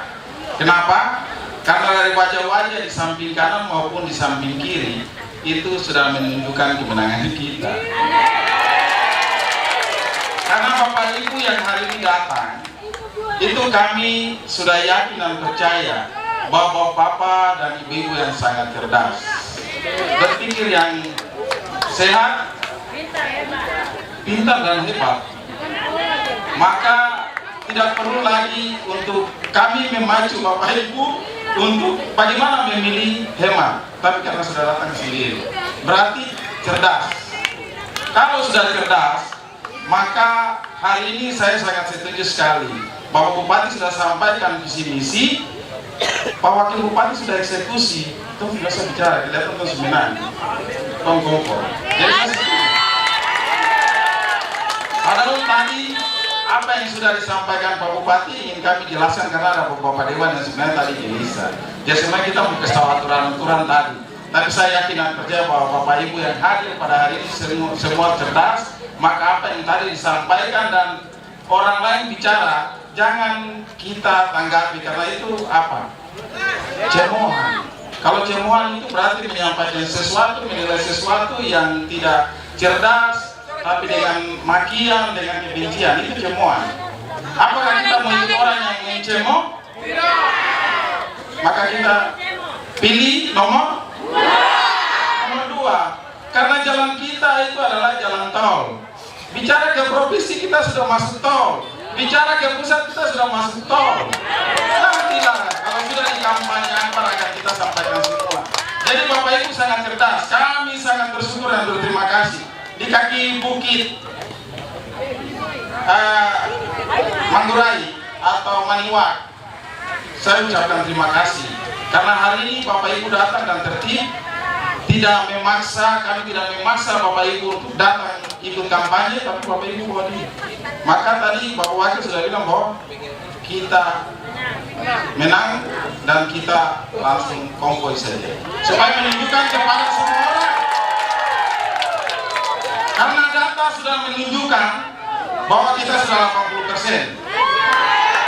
Kenapa? Karena dari wajah-wajah di samping kanan maupun di samping kiri itu sudah menunjukkan kemenangan kita. Karena Bapak Ibu yang hari ini datang, itu kami sudah yakin dan percaya bahwa Bapak dan Ibu-Ibu yang sangat cerdas, berpikir yang sehat, pintar dan hebat. Maka tidak perlu lagi untuk kami memacu Bapak Ibu untuk bagaimana memilih hemat, tapi karena sudah datang sendiri, berarti cerdas. Kalau sudah cerdas, maka hari ini saya sangat setuju sekali. Bapak Bupati sudah sampaikan visi misi, Pak Wakil Bupati sudah eksekusi. Itu tidak usah bicara, kelihatan itu seminar. Tongkongko. Jadi padahal tadi apa yang sudah disampaikan Pak Bupati ingin kami jelaskan karena ada beberapa dewan yang sebenarnya tadi gelisah. Jadi sebenarnya kita mau kasih tahu aturan-aturan tadi. Tapi saya yakin dan percaya bahwa Bapak Ibu yang hadir pada hari ini semua cerdas. Maka apa yang tadi disampaikan dan orang lain bicara, jangan kita tanggapi karena itu apa? Cemohan. Kalau cemohan itu berarti menyampaikan sesuatu, menilai sesuatu yang tidak cerdas, tapi dengan makian, dengan kebencian, itu cemohan. Apakah kita mau ikut orang yang mencemooh? Tidak. Maka kita pilih nomor 2. Karena jalan kita itu adalah jalan tol. Bicara ke provinsi kita sudah masuk tol, bicara ke pusat kita sudah masuk tol. Nantilah kalau sudah di kampanye apa akan kita sampaikan semua. Jadi Bapak Ibu sangat cerdas, kami sangat bersyukur dan berterima kasih. Di kaki bukit Manggurai atau Maniwak, saya ucapkan terima kasih karena hari ini Bapak Ibu datang dan tertib. Tidak memaksa, kami tidak memaksa Bapak Ibu untuk datang ikut kampanye, tapi Bapak Ibu bawa dia. Maka tadi Bapak Wakil sudah bilang bahwa kita menang dan kita langsung konvoy saja, supaya menunjukkan kepada semua orang. Karena data sudah menunjukkan bahwa kita sudah 80%.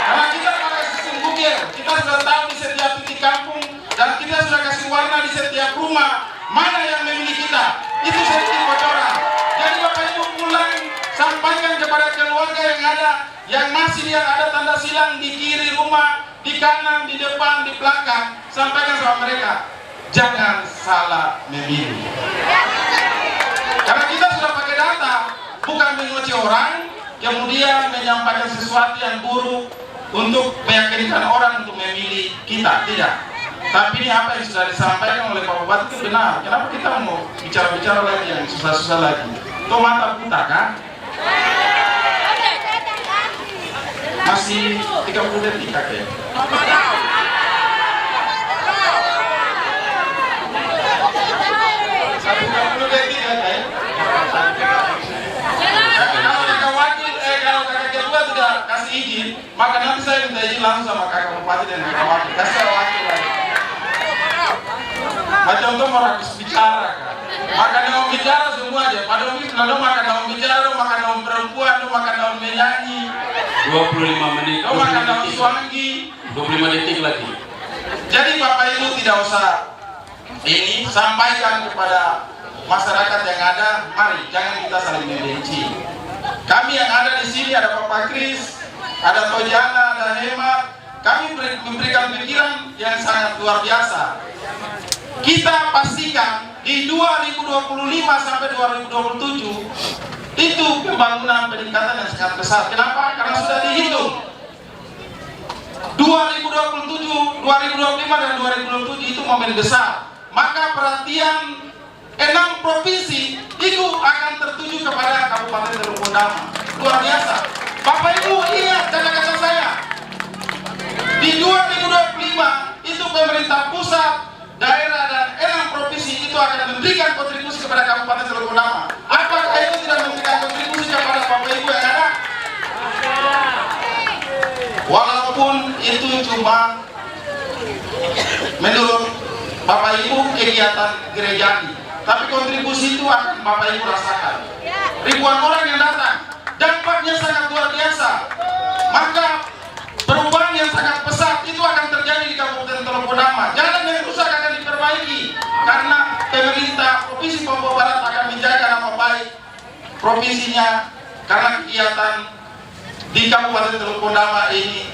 Karena kita pakai sistem Google, kita sudah tahu di setiap titik kampung dan kita sudah kasih warna di setiap rumah. Mana yang memilih kita, itu sedikit bocoran. Jadi Bapak Ibu pulang sampaikan kepada keluarga yang ada, yang masih lihat ada tanda silang di kiri rumah, di kanan, di depan, di belakang. Sampaikan sama mereka, jangan salah memilih. Karena kita sudah pakai data, bukan menguji orang, kemudian menyampaikan sesuatu yang buruk untuk meyakinkan orang untuk memilih kita, tidak. Tapi ini apa yang sudah disampaikan oleh Pak Bupati itu benar. Kenapa kita mau bicara-bicara lagi yang susah-susah lagi? Itu mata buta kan? Masih 30 detik kakek. 30 detik kakek. Kalau kakak wakil, kalau kakak ketua tidak kasih izin, maka nanti saya minta izin langsung sama kakak Bupati dan kakak wakil. Kasih wakil lagi. Macam itu mau harus bicara kan. Makan daun bicara semua aja. Padahal kalau makan daun bicara, makan daun perempuan, makan daun menyanyi. 25 menit. Makan daun suanggi. 25 detik lagi. Jadi Bapak Ibu tidak usah ini sampaikan kepada masyarakat yang ada. Mari jangan kita saling membenci. Kami yang ada di sini ada Bapak Kris, ada Tojana, ada Hemat. Kami memberikan pikiran yang sangat luar biasa. Kita pastikan di 2025 sampai 2027 itu pembangunan peningkatan yang sangat besar. Kenapa? Karena sudah dihitung 2027, 2025 dan 2027 itu momen besar. Maka perhatian 6 provinsi itu akan tertuju kepada Kabupaten Teluk Bondama. Luar biasa. Bapak Ibu lihat kata-kata saya. Di 2025 itu pemerintah pusat, daerah dan 6 provinsi itu akan memberikan kontribusi kepada Kabupaten Teluk Bondama. Apakah itu tidak memberikan kontribusi kepada Bapak Ibu yang ada? Walaupun itu cuma menurut Bapak Ibu kegiatan gerejani, tapi kontribusi itu akan Bapak Ibu rasakan. Ribuan orang yang datang, dampaknya sangat luar biasa. Maka perubahan yang sangat pesat itu akan terjadi di Kabupaten Teluk Bondama. Jalan yang rusak akan diperbaiki karena pemerintah Provinsi Papua Barat akan menjaga nama baik provinsinya karena kegiatan di Kabupaten Teluk Bondama ini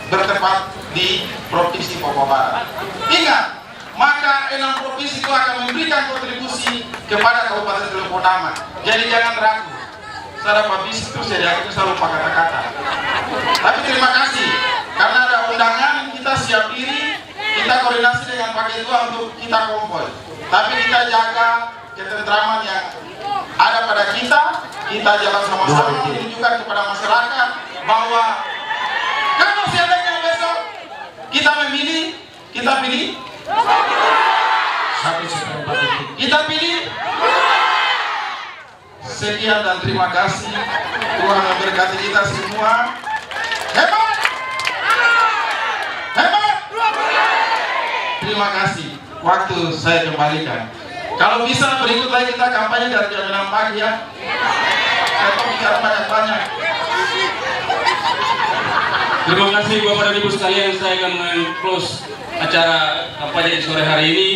bertempat di Provinsi Papua Barat. Ingat, maka 6 provinsi itu akan memberikan kontribusi kepada Kabupaten Teluk Bondama. Jadi jangan ragu. Saya dapat bisnis terus jadi aku selalu pakai kata-kata. Tapi terima kasih karena ada undangan, kita siap diri, kita koordinasi dengan Pak Ketua untuk kita konvoy. Tapi kita jaga ketentraman yang ada pada kita jalan sama-sama menunjukkan kepada masyarakat bahwa kalau seandainya besok kita memilih, kita pilih, kita pilih. Sekian dan terima kasih. Tuhan memberkati kita semua. Hebat, hebat. Terima kasih. Waktu saya kembalikan. Kalau bisa berikut lagi kita kampanye dari jam 6 pagi ya. Kita bicara banyak-banyak. Terima kasih Bapak dan Ibu sekalian. Saya akan men-close acara kampanye di sore hari ini.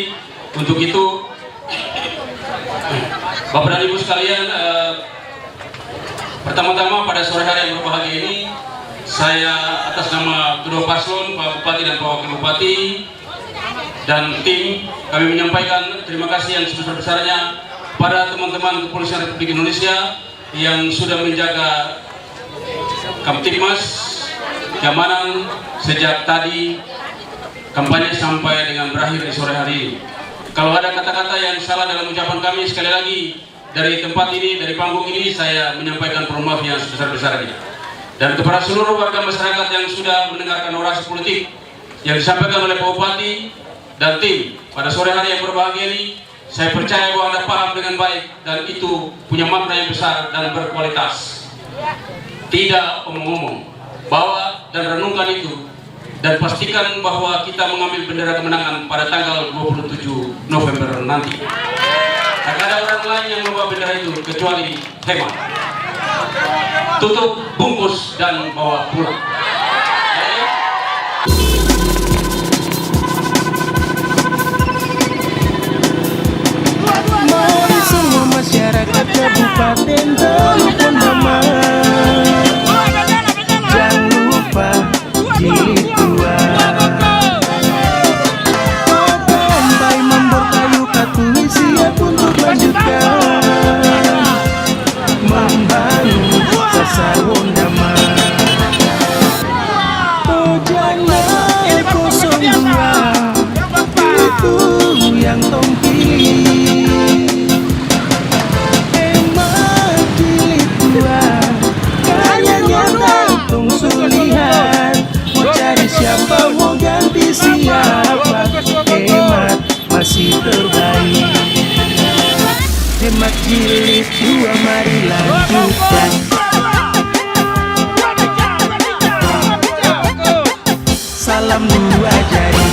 Untuk itu, Bapak dan Ibu sekalian, pertama-tama pada sore hari yang berbahagia ini, saya atas nama kedua paslon, Pak Bupati dan Pak Wakil Bupati dan tim, kami menyampaikan terima kasih yang sebesar-besarnya pada teman-teman Kepolisian Republik Indonesia yang sudah menjaga Kamtibmas keamanan sejak tadi kampanye sampai dengan berakhir di sore hari ini. Kalau ada kata-kata yang salah dalam ucapan kami, sekali lagi dari tempat ini, dari panggung ini, saya menyampaikan permohonan maaf yang sebesar-besarnya. Dan kepada seluruh warga masyarakat yang sudah mendengarkan orasi politik yang disampaikan oleh Pak Bupati dan tim pada sore hari yang berbahagia ini, saya percaya bahwa Anda paham dengan baik dan itu punya makna yang besar dan berkualitas. Tidak omong-omong, bawa dan renungkan itu dan pastikan bahwa kita mengambil bendera kemenangan pada tanggal 27 November nanti. Tak ada orang lain yang membawa bendera itu kecuali Hemat. Tutup, bungkus, dan bawa pulang. Mari semua masyarakat Kabupaten Teluk Pondamahan, jangan lupa jilid 2. Sampai membor kayu katui siap untuk lanjutkan membangun sasar Wondama. Oh jangan kosong dua, itu yang tong pilih. Hemat jilid 2, karya nyata tong sulihat. Mau cari siapa, mau ganti siapa, Hemat masih terbaik. Hemat jilid 2, mari lanjutkan. Salam 2 jari.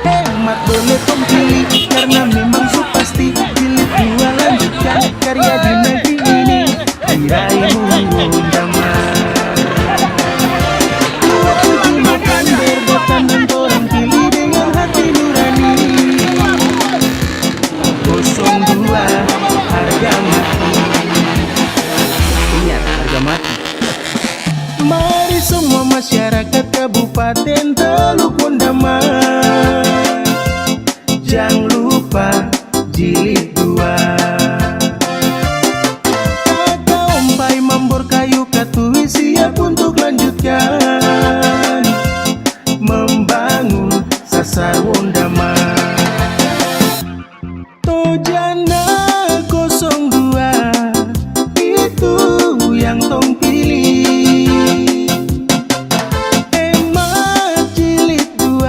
Hemat boleh tong pilih karena memang su pasti. Jilid 2 lanjutkan karya di negeri ini, diraih Wondama. 27 makan berdotan dan orang pilih dengan hati nurani. 02 harga mati. Ingat harga mati. Mari semua masyarakat Kabupaten Teluk Pondamahan, jangan lupa jilid 2. Kata ompai mambor kayu katui siap untuk lanjutkan membangun sasar Wondama. Tojana 02, itu yang tong pilih. Hemat jilid 2,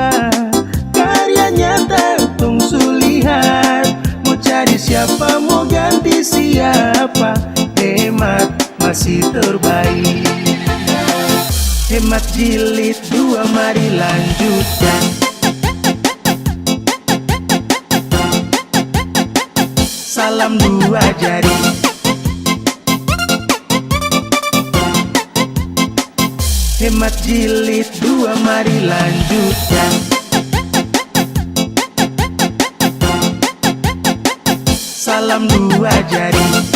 karya nyata tong sulihat. Mau cari siapa, mau ganti siapa, Hemat masih terbaik. Hemat jilid 2, mari lanjutkan. Salam 2 jari. Hemat jilid 2, mari lanjutkan. Salam 2 jari.